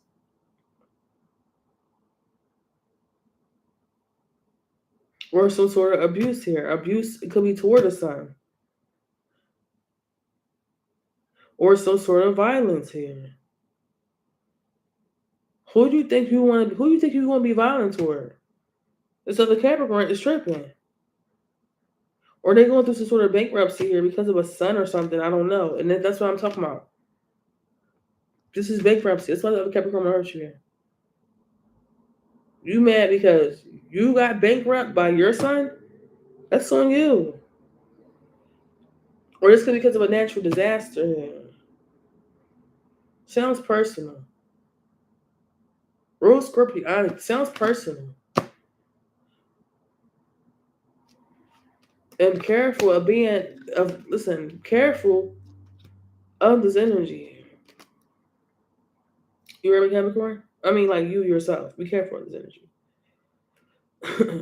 Or some sort of abuse here. Abuse, it could be toward a son. Or some sort of violence here. Who do you think you want to be violent toward? This other Capricorn is tripping. Or they going through some sort of bankruptcy here because of a son or something. I don't know. And that's what I'm talking about. This is bankruptcy. That's why the other Capricorn will hurt you here. You mad because you got bankrupt by your son? That's on you. Or this could be because of a natural disaster here. Sounds personal. Real Scorpio, sounds personal. And careful of careful of this energy. You remember Capricorn? I mean, like you yourself. Be careful of this energy.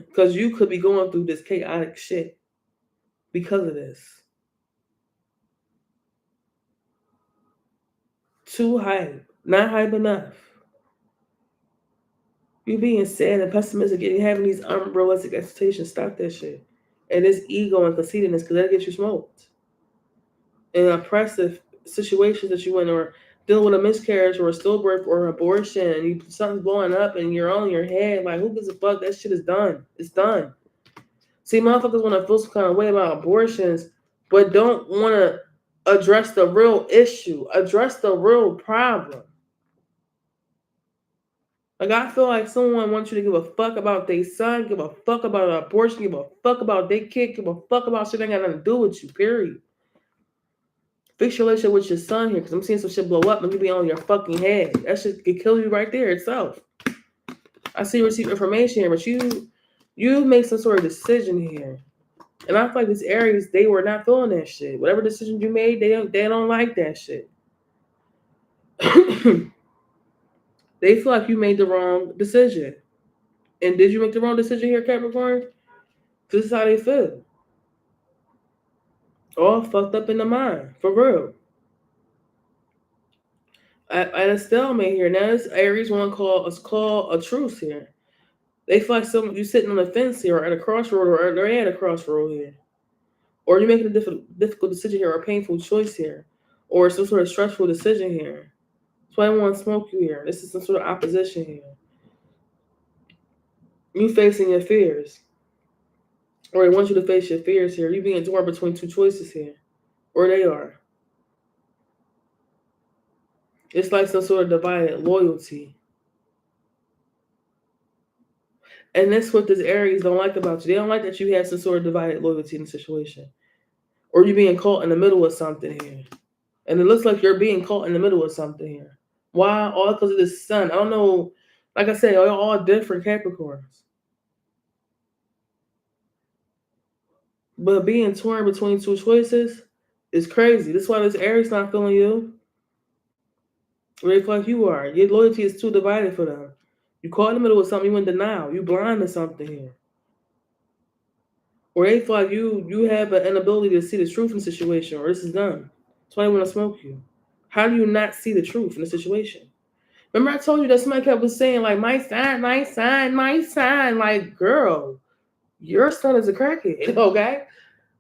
Because you could be going through this chaotic shit because of this. Too hype. Not hype enough. You being sad and pessimistic and having these unrealistic expectations. Stop that shit. And this ego and conceitedness, because that gets you smoked. And oppressive situations that you in, or dealing with a miscarriage or a stillbirth or abortion, and something's blowing up and you're on your head. Like, who gives a fuck? That shit is done. It's done. See, motherfuckers want to feel some kind of way about abortions, but don't want to address the real issue, address the real problem. Like, I feel like someone wants you to give a fuck about their son, give a fuck about an abortion, give a fuck about their kid, give a fuck about shit that ain't got nothing to do with you, period. Fix your relationship with your son here, because I'm seeing some shit blow up and you be on your fucking head. That shit could kill you right there itself. I see you receive information here, but you make some sort of decision here. And I feel like these Aries, they were not feeling that shit. Whatever decision you made, they don't like that shit. They feel like you made the wrong decision. And did you make the wrong decision here, Capricorn? This is how they feel. All fucked up in the mind, for real. At a stalemate here. Now this Aries one call a truce here. They feel like you sitting on the fence here, or at a crossroad, or they're at a crossroad here. Or you're making a difficult decision here, or a painful choice here, or some sort of stressful decision here. That's why I want to smoke you here. This is some sort of opposition here. You facing your fears. Or they want you to face your fears here. You being torn between two choices here. Or they are. It's like some sort of divided loyalty. And that's what this Aries don't like about you. They don't like that you have some sort of divided loyalty in the situation. Or you're being caught in the middle of something here. And it looks like you're being caught in the middle of something here. Why? All because of this sun. I don't know. Like I said, you're all different Capricorns. But being torn between two choices is crazy. That's why this Aries not feeling you. They feel like you are. Your loyalty is too divided for them. You caught in the middle of something, you in denial. You blind to something here. Or they feel like you have an inability to see the truth in the situation, or this is done. That's why they want to smoke you. How do you not see the truth in the situation? Remember I told you that somebody kept saying, like, my son. Like, girl, your son is a crackhead, okay?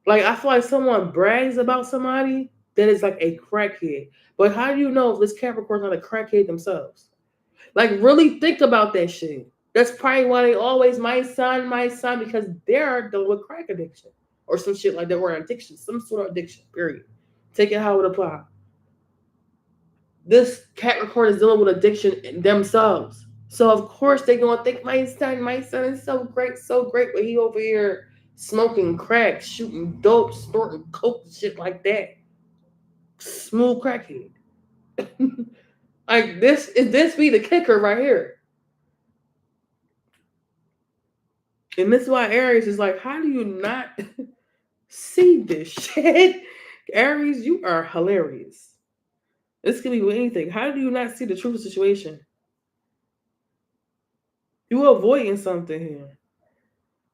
Like, I feel like someone brags about somebody that is like a crackhead. But how do you know if this Capricorn's not a crackhead themselves? Like, really think about that shit. That's probably why they always, my son, because they're dealing with crack addiction or some shit like that, or addiction, some sort of addiction, period. Take it how it applies. This Capricorn is dealing with addiction themselves. So of course they gonna think my son is so great, but he over here smoking crack, shooting dope, snorting coke, shit like that. Smooth crackhead. Like this be the kicker right here. And this is why Aries is like, how do you not see this shit? Aries, you are hilarious. This can be with anything. How do you not see the truth of the situation? You avoiding something here.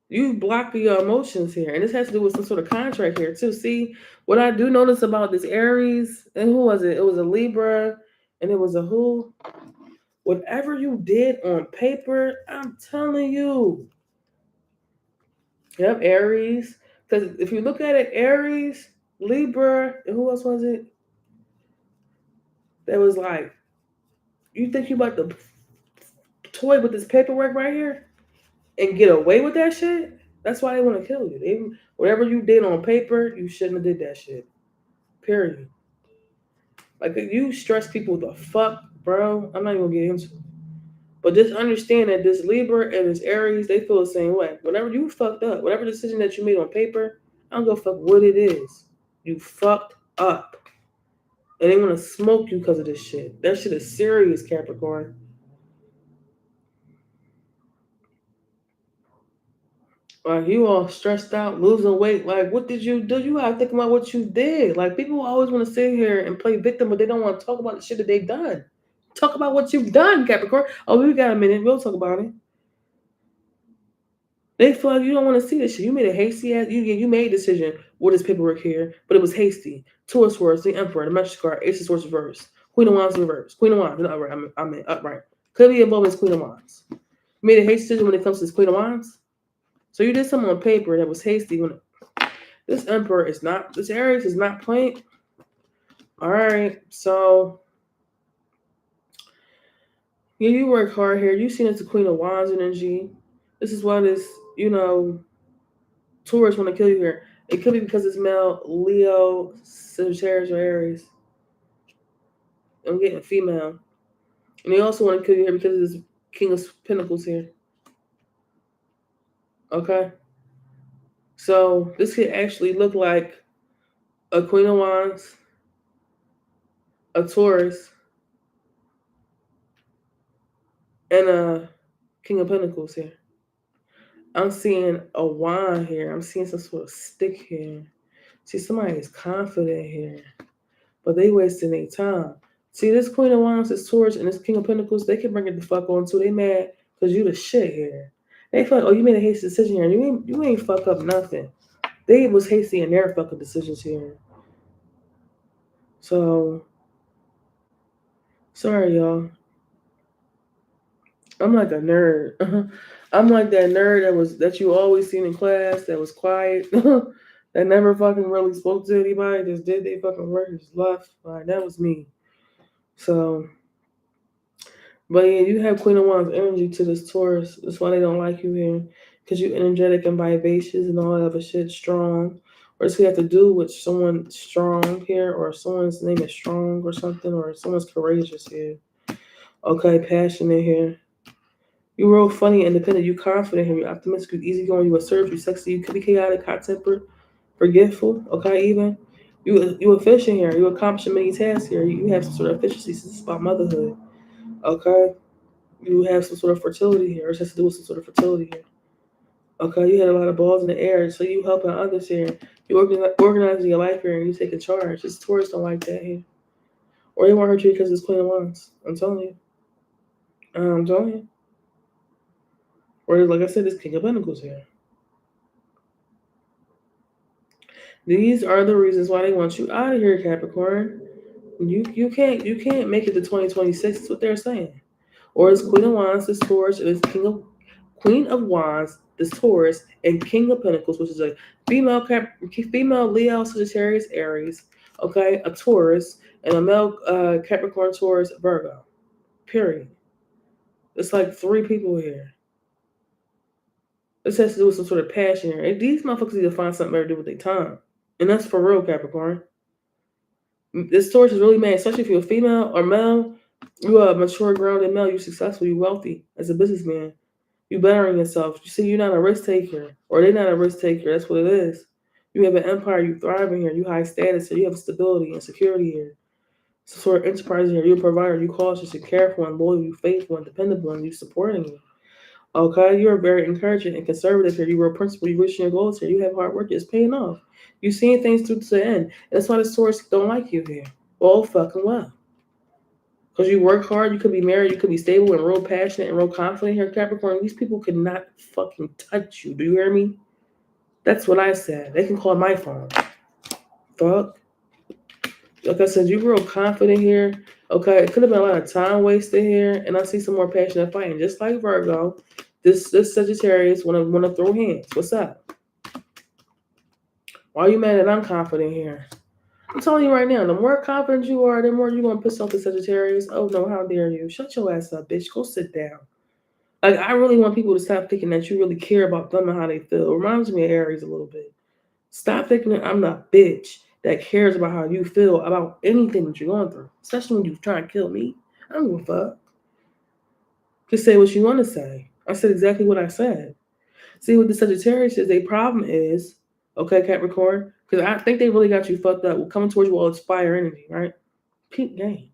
You block your emotions here. And this has to do with some sort of contract here too. See, what I do notice about this Aries, and who was it? It was a Libra, and it was a who? Whatever you did on paper, I'm telling you. Yep, Aries. Because if you look at it, Aries, Libra, and who else was it? That was like, you think you about to toy with this paperwork right here and get away with that shit? That's why they want to kill you. Whatever you did on paper, you shouldn't have did that shit. Period. Like you stress people the fuck, bro. I'm not even gonna get into it. But just understand that this Libra and this Aries, they feel the same way. Whatever you fucked up, whatever decision that you made on paper, I don't go fuck what it is. You fucked up. And they want to smoke you because of this shit. That shit is serious, Capricorn. Like you all stressed out, losing weight. Like, what did you do? You gotta think about what you did. Like people always want to sit here and play victim, but they don't want to talk about the shit that they've done. Talk about what you've done, Capricorn. Oh, we got a minute. We'll talk about it. They feel like you don't want to see this shit. You made a hasty ass. You made a decision with this paperwork here, but it was hasty. Taurus words, the Emperor, the Magic card, Ace of Swords reverse, Queen of Wands reverse, Queen of Wands. No, right. I mean upright. Could be above as Queen of Wands. You made a hasty decision when it comes to this Queen of Wands. So you did something on paper that was hasty. When this Emperor is not, this Aries is not playing. All right, so yeah, you work hard here. You seen it's the Queen of Wands energy. This is why this, Taurus want to kill you here. It could be because it's male, Leo, Sagittarius, or Aries. I'm getting female. And they also want to kill you here because it's King of Pentacles here. Okay? So this could actually look like a Queen of Wands, a Taurus, and a King of Pentacles here. I'm seeing a wand here. I'm seeing some sort of stick here. See, somebody is confident here, but they wasting their time. See, this Queen of Wands, this Taurus, and this King of Pentacles, they can bring it the fuck on too. They mad because you the shit here. They feel like, oh, you made a hasty decision here. You ain't fuck up nothing. They was hasty in their fucking decisions here. So, sorry, y'all. I'm like a nerd. I'm like that nerd that you always seen in class that was quiet, that never fucking really spoke to anybody, just did their fucking work and just left. Like, that was me. So, but yeah, you have Queen of Wands energy to this Taurus. That's why they don't like you here. Because you're energetic and vivacious and all that other shit, strong. Or it's have to do with someone strong here, or someone's name is strong or something, or someone's courageous here. Okay, passionate here. You real funny, independent. You confident here. You optimistic. You easygoing. You assertive. You sexy. You could be chaotic, hot tempered, forgetful. Okay, even you efficient here. You accomplish many tasks here. You have some sort of efficiency. This is about motherhood. Okay, you have some sort of fertility here. Or it has to do with some sort of fertility here. Okay, you had a lot of balls in the air, so you helping others here. You organizing your life here, and you taking charge. This Taurus don't like that here, or they want her to because it's Queen of Wands. I'm telling you. I'm telling you. Or like I said, it's King of Pentacles here. These are the reasons why they want you out of here, Capricorn. You can't make it to 2026. That's what they're saying. Or it's Queen of Wands, this Taurus, and it's Queen of Wands, this Taurus, and King of Pentacles, which is a female Leo, Sagittarius, Aries, okay, a Taurus, and a male Capricorn, Taurus, Virgo. Period. It's like 3 people here. This has to do with some sort of passion here. And these motherfuckers need to find something better to do with their time. And that's for real, Capricorn. This Taurus is really mad, especially if you're a female or male. You are a mature, grounded male. You successful. You wealthy as a businessman. You bettering yourself. You see, you're not a risk taker, or they're not a risk taker. That's what it is. You have an empire. You thriving here. You high status here. You have stability and security here. Sort of enterprise here. You're a provider. You cautious. You're careful and loyal. You faithful and dependable. And you supporting you. Okay, you're very encouraging and conservative here. You were a principal. You reaching your goals here. You have hard work. It's paying off. You seeing things through to the end. And that's why the source don't like you here. Well, fucking well. Because you work hard, you could be married, you could be stable and real passionate and real confident here, Capricorn. These people could not fucking touch you. Do you hear me? That's what I said. They can call my phone. Fuck. Like I said, you're real confident here. Okay, it could have been a lot of time wasted here, and I see some more passionate fighting. Just like Virgo, this Sagittarius wanna throw hands. What's up? Why are you mad that I'm confident here? I'm telling you right now, the more confident you are, the more you're gonna piss off the Sagittarius. Oh no, how dare you? Shut your ass up, bitch. Go sit down. Like, I really want people to stop thinking that you really care about them and how they feel. It reminds me of Aries a little bit. Stop thinking that I'm the bitch that cares about how you feel about anything that you're going through, especially when you're trying to kill me. I don't give a fuck. Just say what you want to say. I said exactly what I said. See, what the Sagittarius is, their problem is, okay, Capricorn, because I think they really got you fucked up. Coming towards you all it's fire energy, right? Peak game.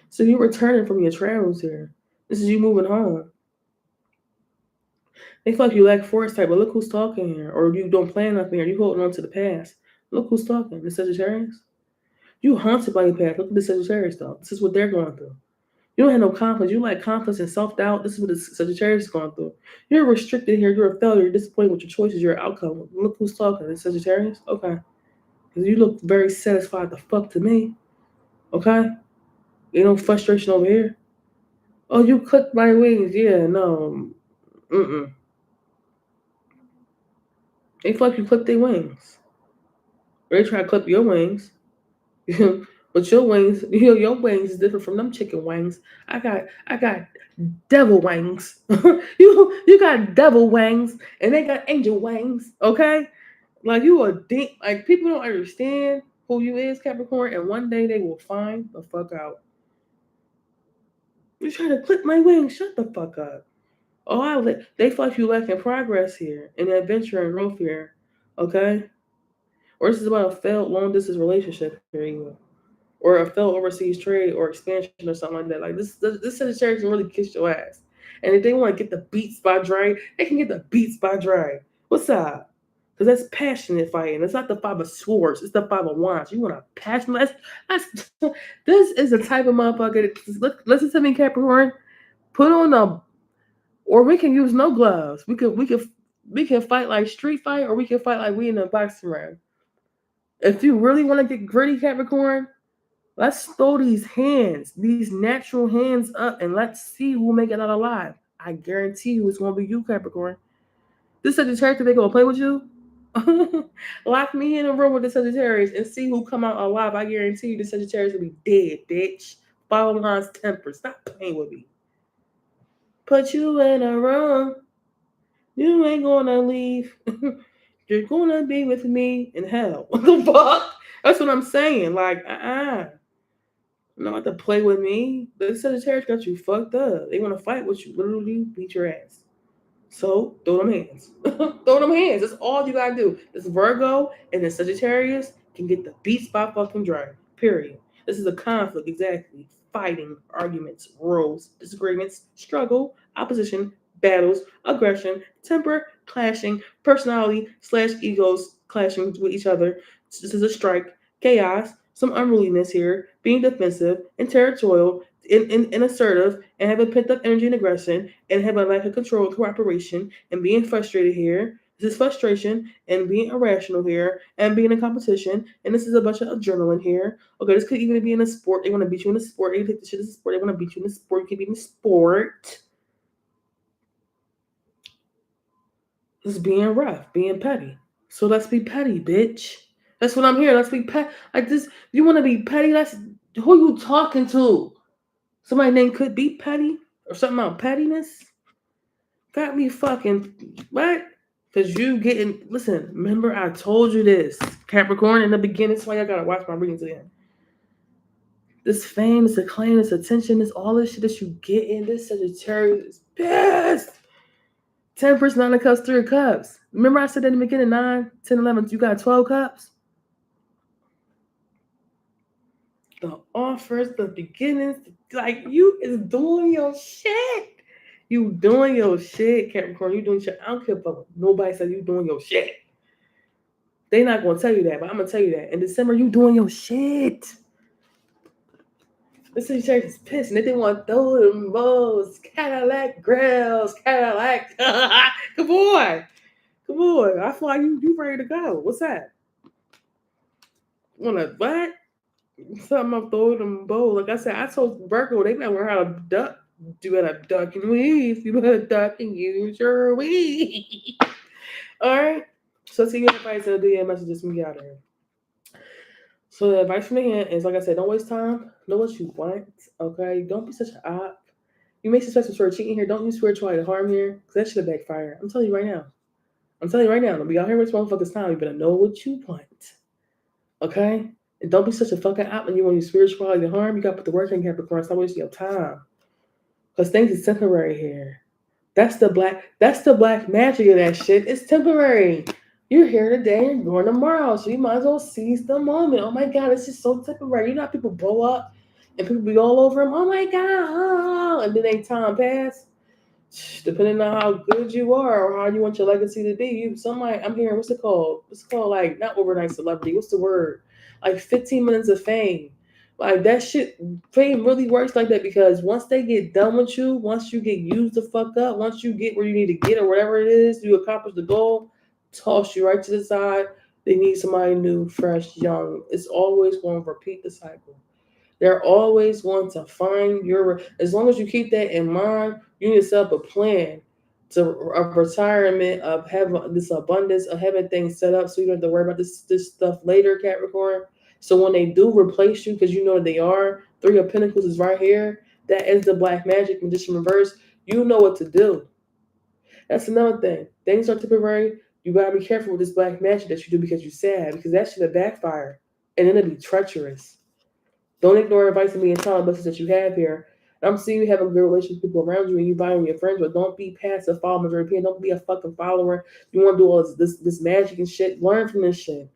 So you're returning from your travels here. This is you moving home. They feel like you lack foresight, but look who's talking here. Or you don't plan nothing, or you holding on to the past. Look who's talking. The Sagittarius. You haunted by your past. Look at the Sagittarius, though. This is what they're going through. You don't have no confidence. You like confidence and self doubt. This is what the Sagittarius is going through. You're restricted here. You're a failure. You're disappointed with your choices, your outcome. Look who's talking. The Sagittarius? Okay. Because you look very satisfied the fuck to me. Okay? Ain't no frustration over here. Oh, you clipped my wings. Yeah, no. Mm-mm. They feel like you clipped their wings. Or they try to clip your wings. But your wings, your wings is different from them chicken wings. I got devil wings. you got devil wings, and they got angel wings. Okay, like you a deep. Like people don't understand who you is, Capricorn, and one day they will find the fuck out. You try to clip my wings? Shut the fuck up. Oh, they feel like you lacking progress here, and adventure and growth here. Okay, or this is about a failed long distance relationship here, even. Or a failed overseas trade or expansion or something like that. Like this Sagittarius can really kiss your ass. And if they want to get the beats by Dre, they can get the beats by Dre. What's up? Because that's passionate fighting. It's not the five of swords. It's the five of wands. You want a passionate? That's this is the type of motherfucker. Listen to me, Capricorn. Put on a, or we can use no gloves. We can fight like street fight, or we can fight like we in a boxing ring. If you really want to get gritty, Capricorn, let's throw these natural hands up, and let's see who make it out alive. I guarantee you it's going to be you, Capricorn. This Sagittarius, they going to play with you? Lock me in a room with the Sagittarius and see who come out alive. I guarantee you the Sagittarius will be dead, bitch. Follow Mine's temper. Stop playing with me. Put you in a room. You ain't going to leave. You're going to be with me in hell. What the fuck? That's what I'm saying. Like, not to play with me. The Sagittarius got you fucked up. They want to fight with you. Literally beat your ass. So throw them hands. Throw them hands. That's all you gotta do. This Virgo and the Sagittarius can get the beats by fucking Dre. Period. This is a conflict, exactly. Fighting, arguments, roles, disagreements, struggle, opposition, battles, aggression, temper, clashing, personality / egos clashing with each other. This is a strike, chaos, some unruliness here, being defensive and territorial and assertive, and having pent up energy and aggression, and have a lack of control and cooperation, and being frustrated here. This is frustration and being irrational here, and being in competition, and this is a bunch of adrenaline here. Okay, this could even be in a sport. They want to beat you in a sport. They take the shit as a sport. They want to beat you in a sport. You can be in a sport. This is being rough, being petty. So let's be petty, bitch. That's what I'm here. Let's be petty. Like this, you want to be petty? That's who you talking to. Somebody named could be petty or something about pettiness. Got me fucking what? Cause you getting listen. Remember I told you this, Capricorn, in the beginning. That's why I gotta watch my readings again. This fame, this acclaim, this attention, this all this shit that you get in this Sagittarius is pissed. 10% on the cups, 3 of cups. Remember I said that in the beginning, 9, 10, 11, you got 12 cups? The offers, the beginnings, like you is doing your shit. You doing your shit, Capricorn. You doing shit. I don't care about nobody says you doing your shit. They not gonna tell you that, but I'm gonna tell you that. In December, you doing your shit. This church is pissed, and they didn't want to throw them balls, Cadillac grills, Cadillac. Come on. I feel like you ready to go. What's that? Wanna what? Something I'm throwing them bowl. Like I said, I told Virgo they better learn how to duck. You better duck and weave. You better duck and use your weave. All right. So see you advice in the DM messages from me out there. So the advice from the hand is, like I said, don't waste time. Know what you want. Okay. Don't be such an op. You may suspect some sort of cheating here. Don't use spirituality to harm here, because that should have backfired. I'm telling you right now. Don't be out here with motherfuckers' time. You better know what you want. Okay? And don't be such a fucking op when you want to use spirituality to harm. You got to put the work in, Capricorn. Stop wasting your time. Because things is temporary here. That's the black magic of that shit. It's temporary. You're here today and going tomorrow. So you might as well seize the moment. Oh my God, it's just so temporary. You know how people blow up and people be all over them. Oh my God. And then they time pass. Depending on how good you are or how you want your legacy to be, I'm hearing what's it called? What's it called? Like not overnight celebrity. What's the word? Like 15 minutes of fame. Like that shit, fame really works like that because once they get done with you, once you get used the fuck up, once you get where you need to get or whatever it is, you accomplish the goal, toss you right to the side. They need somebody new, fresh, young. It's always going to repeat the cycle. They're always going to find as long as you keep that in mind, you need to set up a plan to a retirement of having this abundance of having things set up so you don't have to worry about this stuff later, Capricorn. So when they do replace you, because you know they are, 3 of Pentacles is right here. That is the black magic magician reverse. You know what to do. That's another thing. Things are temporary. You gotta be careful with this black magic that you do because you're sad, because that should have backfired. And then it'll be treacherous. Don't ignore advice from me and telling blessings that you have here. I'm seeing you have a good relationship with people around you and you buying your friends, but don't be passive followers or opinion. Don't be a fucking follower. You want to do all this magic and shit. Learn from this shit.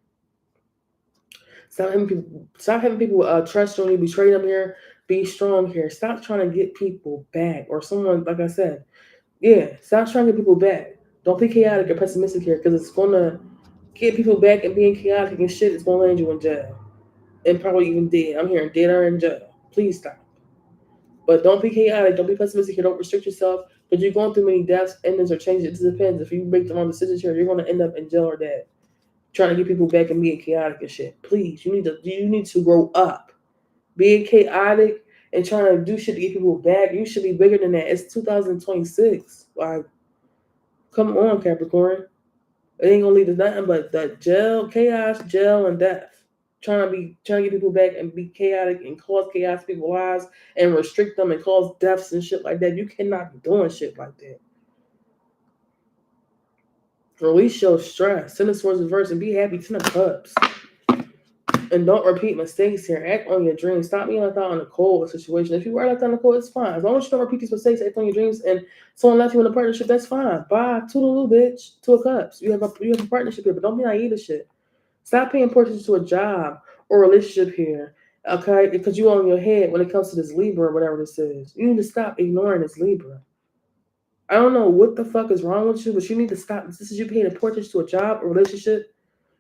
Stop having people trust you and you betray them here. Be strong here. Stop trying to get people back or someone, like I said. Yeah, stop trying to get people back. Don't be chaotic or pessimistic here because it's gonna get people back and being chaotic and shit is gonna land you in jail. And probably even dead. I'm hearing dead or in jail. Please stop. But don't be chaotic. Don't be pessimistic here. Don't restrict yourself. Because you're going through many deaths, endings, or changes. It depends. If you make the wrong decisions here, you're going to end up in jail or dead. Trying to get people back and being chaotic and shit. Please, you need to grow up. Being chaotic and trying to do shit to get people back, you should be bigger than that. It's 2026. Like, come on, Capricorn. It ain't gonna lead to nothing but the jail, chaos, jail, and death. Trying to get people back and be chaotic and cause chaos to people's lives and restrict them and cause deaths and shit like that. You cannot be doing shit like that. Release your stress. Send the swords reverse and be happy. 10 of cups. And don't repeat mistakes here. Act on your dreams. Stop being left out in a cold situation. If you are left out in the cold, it's fine. As long as you don't repeat these mistakes, act on your dreams, and someone left you in a partnership, that's fine. Bye. Toodaloo, bitch. 2 of cups. You have a partnership here, but don't be naive to shit. Stop paying attention to a job or relationship here, okay? Because you on your head when it comes to this Libra or whatever this is. You need to stop ignoring this Libra. I don't know what the fuck is wrong with you, but you need to stop. This is you paying attention to a job or relationship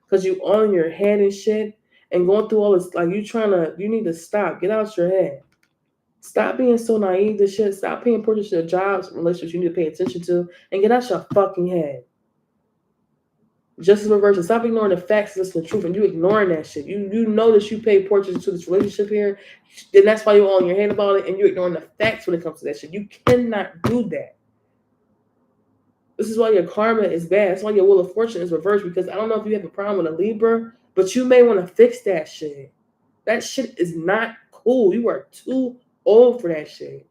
because you on your head and shit and going through all this. Like you need to stop. Get out your head. Stop being so naive to shit. Stop paying attention to jobs, relationships you need to pay attention to, and get out your fucking head. Just as reverse, and stop ignoring the facts, listen to the truth, and you ignoring that shit. You know that you pay attention to this relationship here, and that's why you're on your head about it, and you're ignoring the facts when it comes to that shit. You cannot do that. This is why your karma is bad. That's why your wheel of fortune is reversed, because I don't know if you have a problem with a Libra, but you may want to fix that shit. That shit is not cool. You are too old for that shit.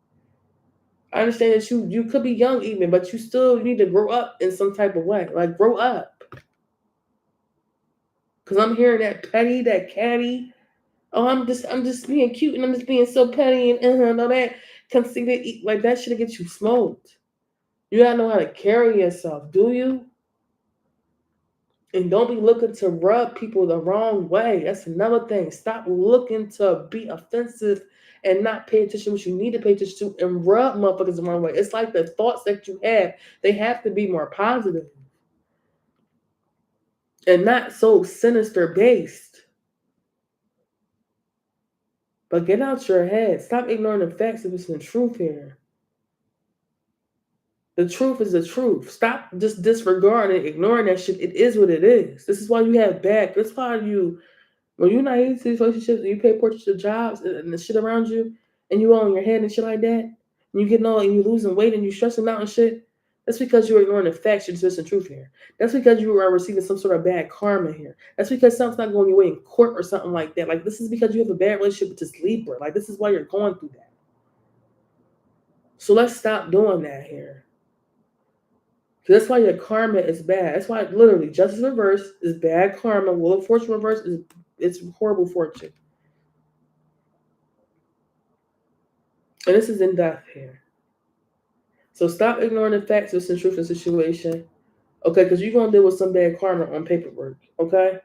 I understand that you could be young even, but you need to grow up in some type of way. Like, grow up. Because I'm hearing that petty, that catty. Oh, I'm just being cute and I'm just being so petty and all that. Conceited, like that shit get you smoked. You gotta know how to carry yourself, do you? And don't be looking to rub people the wrong way. That's another thing. Stop looking to be offensive and not pay attention to what you need to pay attention to and rub motherfuckers the wrong way. It's like the thoughts that you have, they have to be more positive and not so sinister based. But get out your head. Stop ignoring the facts if it's the truth here. The truth is the truth. Stop just disregarding, ignoring that shit. It is what it is. This is why you have bad. That's why you, when you're naive to these relationships and you pay attention to jobs and the shit around you, and you all in your head and shit like that, and you getting all and you losing weight and you stressing out and shit. That's because you're ignoring the facts. You're just the truth here. That's because you are receiving some sort of bad karma here. That's because something's not going your way in court or something like that. Like this is because you have a bad relationship with this Libra. Like this is why you're going through that. So let's stop doing that here. That's why your karma is bad. That's why literally justice reverse is bad karma. Wheel of fortune reverse is it's horrible fortune. And this is in death here. So stop ignoring the facts of this truth and situation. Okay, because you're gonna deal with some bad karma on paperwork, okay?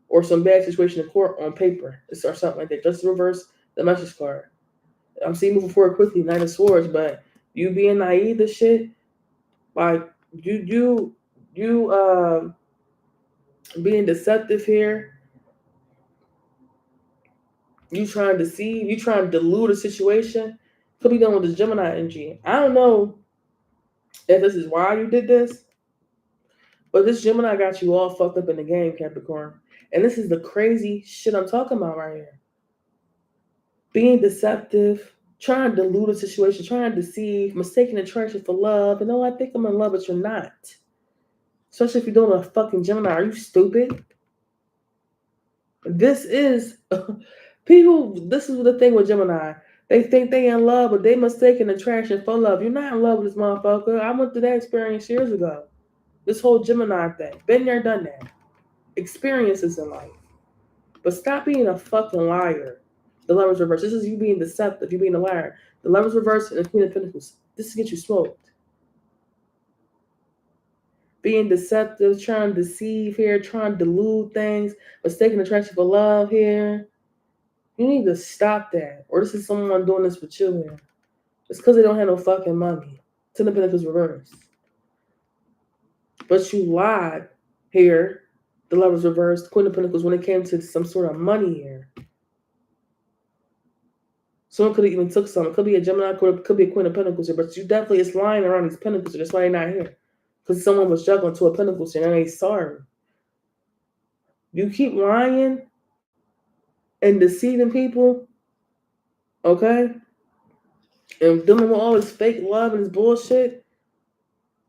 Or some bad situation in court on paper. Or something like that. Justice reverse the message card. I'm seeing moving forward quickly, Knight of Swords, but you being naive to shit, like you being deceptive here. You trying to deceive, you trying to delude a situation. Could be done with this Gemini energy. I don't know if this is why you did this, but this Gemini got you all fucked up in the game, Capricorn. And this is the crazy shit I'm talking about right here. Being deceptive, trying to delude a situation, trying to deceive, mistaking attraction for love. And I think I'm in love, but you're not. Especially if you're doing a fucking Gemini. Are you stupid? This is people. This is the thing with Gemini. They think they in love, but they mistaken attraction for love. You're not in love with this motherfucker. I went through that experience years ago. This whole Gemini thing. Been there, done that. Experiences in life. But stop being a fucking liar. The Lover's reverse. This is you being deceptive. You being a liar. The Lover's reverse and the Queen of Pentacles. This is to get you smoked. Being deceptive, trying to deceive here, trying to delude things, mistaken attraction for love here. You need to stop that. Or this is someone doing this with you here. It's because they don't have no fucking money. Ten of Pentacles reverse. But you lied here. The Lover's reversed. Queen of Pentacles when it came to some sort of money here. Someone could have even took some. It could be a Gemini, could be a Queen of Pentacles here. But you definitely is lying around these Pentacles here. That's why they're not here. Because someone was juggling to a Pentacles here and they sorry. You keep lying and deceiving people, okay? And dealing with all this fake love and this bullshit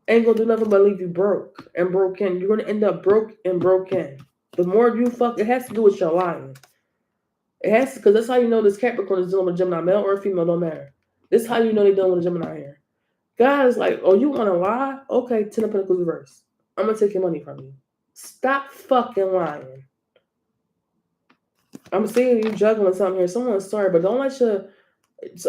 ain't gonna do nothing but leave you broke and broken. You're gonna end up broke and broken. The more you fuck, it has to do with your lying. It has to, because that's how you know this Capricorn is dealing with Gemini, male or female, don't matter. This is how you know they're dealing with a Gemini here. God is like, oh, you wanna lie? Okay, Ten of Pentacles reverse. I'm gonna take your money from you. Stop fucking lying. I'm seeing you juggling something here. Someone's sorry, but don't let you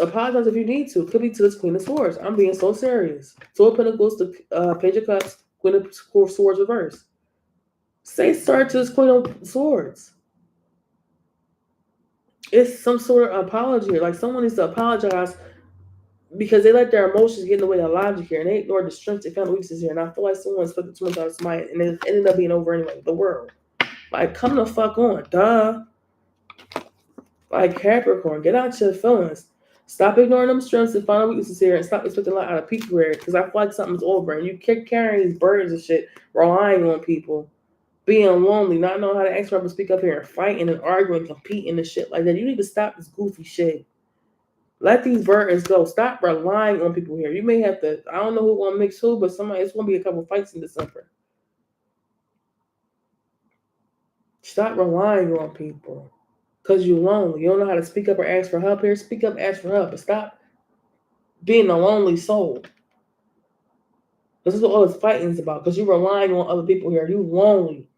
apologize if you need to. Could be to this Queen of Swords. I'm being so serious. Two of Pentacles, the Page of Cups, Queen of Swords reverse. Say sorry to this Queen of Swords. It's some sort of apology. Like someone needs to apologize because they let their emotions get in the way of logic here, and they ignore the strengths they found weaknesses here. And I feel like someone's fucking too much out of smite, and it ended up being over anyway. The world, like, come the fuck on, duh. Like Capricorn, get out your feelings. Stop ignoring them strengths and find weaknesses here, and stop expecting a lot out of people here. Because I feel like something's over, and you keep carrying these burdens and shit, relying on people, being lonely, not knowing how to ask for help and speak up here, and fighting and arguing, competing and shit like that. You need to stop this goofy shit. Let these burdens go. Stop relying on people here. You may have to. I don't know who gonna mix who, but somebody. It's gonna be a couple fights in December. Stop relying on people. Because you're lonely. You don't know how to speak up or ask for help here. Speak up, ask for help. But stop being a lonely soul. This is what all this fighting is about. Because you're relying on other people here. You're lonely.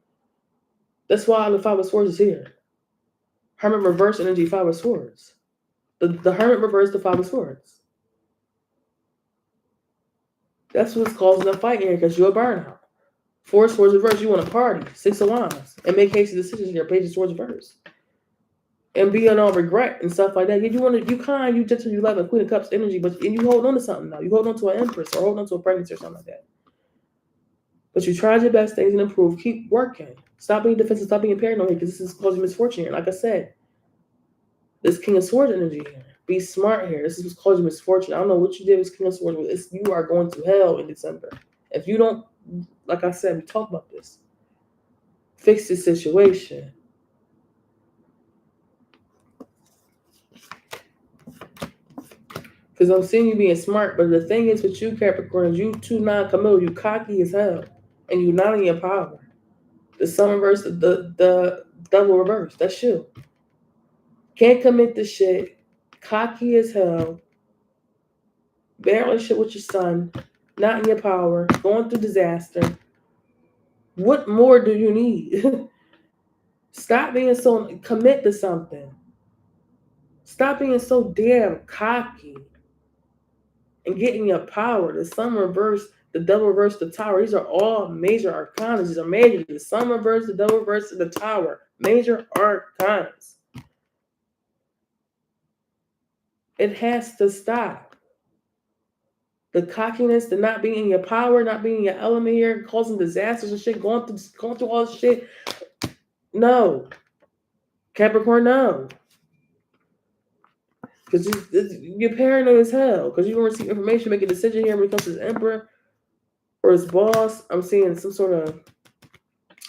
That's why the Five of Swords is here. Hermit reverse energy, 5 of swords. The Hermit reversed the 5 of swords. That's what's causing the fight here, because you're a burnout. 4 of swords reverse, you want to party. 6 of wands. And make hasty decisions here. Page of swords reverse. And be on all regret and stuff like that. You kind, you gentle, you love a Queen of Cups energy, but you hold on to something now. You hold on to an Empress or hold on to a pregnancy or something like that. But you tried your best, things and improve. Keep working. Stop being defensive. Stop being paranoid here, because this is causing misfortune here. Like I said, this King of Swords energy here. Be smart here. This is what's causing misfortune. I don't know what you did with King of Swords. You are going to hell in December. If you don't, like I said, we talked about this. Fix the situation. Because I'm seeing you being smart, but the thing is with you, Capricorn, you too non-committal, you cocky as hell, and you not in your power. The sun reverse, the double reverse, that's you. Can't commit to shit, cocky as hell, bad relationship with your son, not in your power, going through disaster. What more do you need? Stop being so, commit to something. Stop being so damn cocky. And getting your power. The sun reverse, the double reverse, the tower. These are all major arcana. These are major. The sun reverse, the double reverse, and the tower. Major arcanas. It has to stop. The cockiness, the not being in your power, not being in your element here, causing disasters and shit, going through all this shit. No. Capricorn, no. Because you're paranoid as hell. Because you're going to receive information, make a decision here when it comes to his emperor or his boss. I'm seeing some sort of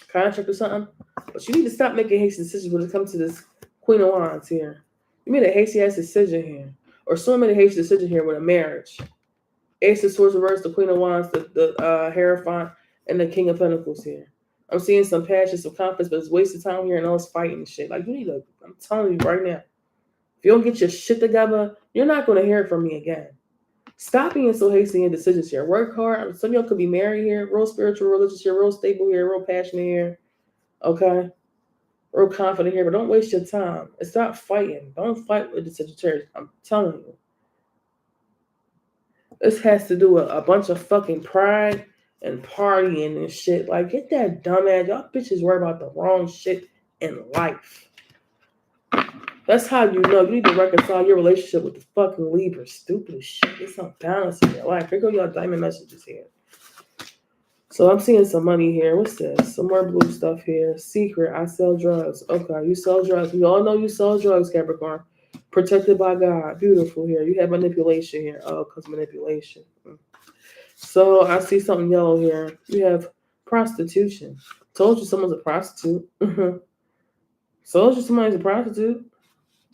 contract or something. But you need to stop making hasty decisions when it comes to this Queen of Wands here. You made a hasty ass decision here. Or someone made a hasty decision here with a marriage. Ace of Swords reverse, the Queen of Wands, the Hierophant, and the King of Pentacles here. I'm seeing some passion, some confidence, but it's wasted time here and all this fighting and shit. Like, you need to, I'm telling you right now, if you don't get your shit together, you're not going to hear it from me again. Stop being so hasty in decisions here. Work hard. Some of y'all could be married here, real spiritual, religious here, real stable here, real passionate here. Okay? Real confident here, but don't waste your time. And stop fighting. Don't fight with the Sagittarius. I'm telling you. This has to do with a bunch of fucking pride and partying and shit. Like, get that dumbass. Y'all bitches worry about the wrong shit in life. That's how you know. You need to reconcile your relationship with the fucking Libra. Stupid as shit. There's some balance in your life. Here go y'all diamond messages here. So I'm seeing some money here. What's this? Some more blue stuff here. Secret. I sell drugs. Okay, you sell drugs. We all know you sell drugs, Capricorn. Protected by God. Beautiful here. You have manipulation here. Oh, because manipulation. So I see something yellow here. You have prostitution. Told you someone's a prostitute. Told you somebody's a prostitute.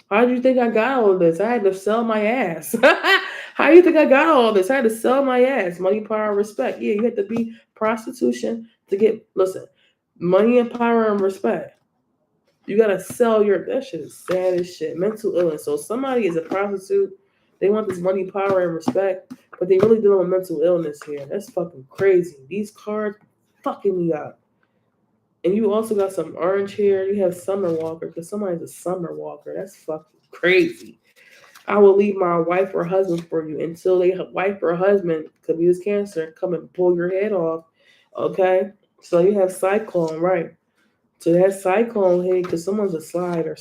How do you think I got all of this? I had to sell my ass. How do you think I got all of this? I had to sell my ass. Money, power, respect. Yeah, you had to be prostitution to get, listen, money and power and respect. You got to sell that shit is sad as shit. Mental illness. So somebody is a prostitute. They want this money, power, and respect, but they really dealing with mental illness here. That's fucking crazy. These cards fucking me up. And you also got some orange here. You have summer walker because somebody's a summer walker. That's fucking crazy. I will leave my wife or husband for you until they wife or husband, could be this Cancer, come and pull your head off. Okay? So you have cyclone, right? So that cyclone here because someone's a slider.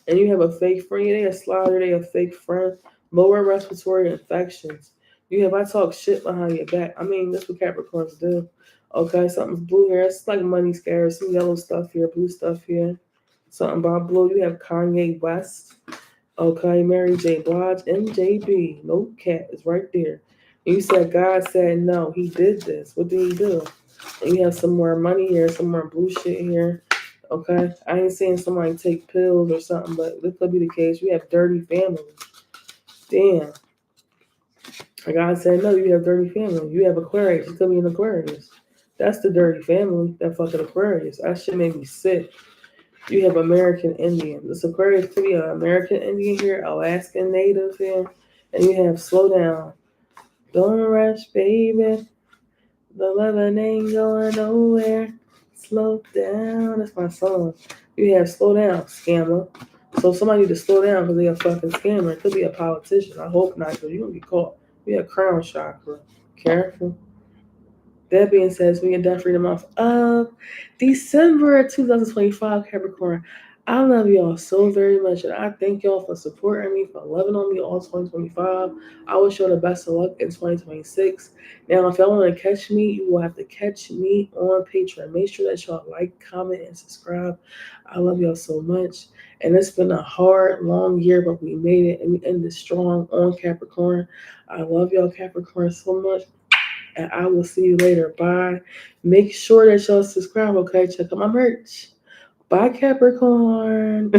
And you have a fake friend. They a slider, they a fake friend. Lower respiratory infections. You have I talk shit behind your back. I mean, that's what Capricorns do. Okay, something's blue here. It's like money scares. Some yellow stuff here, blue stuff here. Something about blue. You have Kanye West. Okay, Mary J. Blige, MJB. No cat is right there. And you said God said no. He did this. What did he do? And you have some more money here, some more blue shit here. Okay, I ain't saying somebody take pills or something, but this could be the case. You have dirty family. Damn. God said no. You have dirty family. You have Aquarius. It could be an Aquarius. That's the dirty family, that fucking Aquarius. That shit made me sick. You have American Indian. This Aquarius could be an American Indian here, Alaskan Native here. And you have slow down. Don't rush, baby. The loving ain't going nowhere. Slow down. That's my song. You have slow down, scammer. So somebody need to slow down because they a fucking scammer. It could be a politician. I hope not, because you're gonna get caught. Be a crown chakra. Careful. That being said, we can definitely the month of December 2025, Capricorn. I love y'all so very much, and I thank y'all for supporting me, for loving on me all 2025. I wish y'all the best of luck in 2026. Now, if y'all want to catch me, you will have to catch me on Patreon. Make sure that y'all like, comment, and subscribe. I love y'all so much. And it's been a hard, long year, but we made it, and we ended strong on Capricorn. I love y'all, Capricorn, so much. And I will see you later. Bye. Make sure that y'all subscribe, okay? Check out my merch. Bye, Capricorn.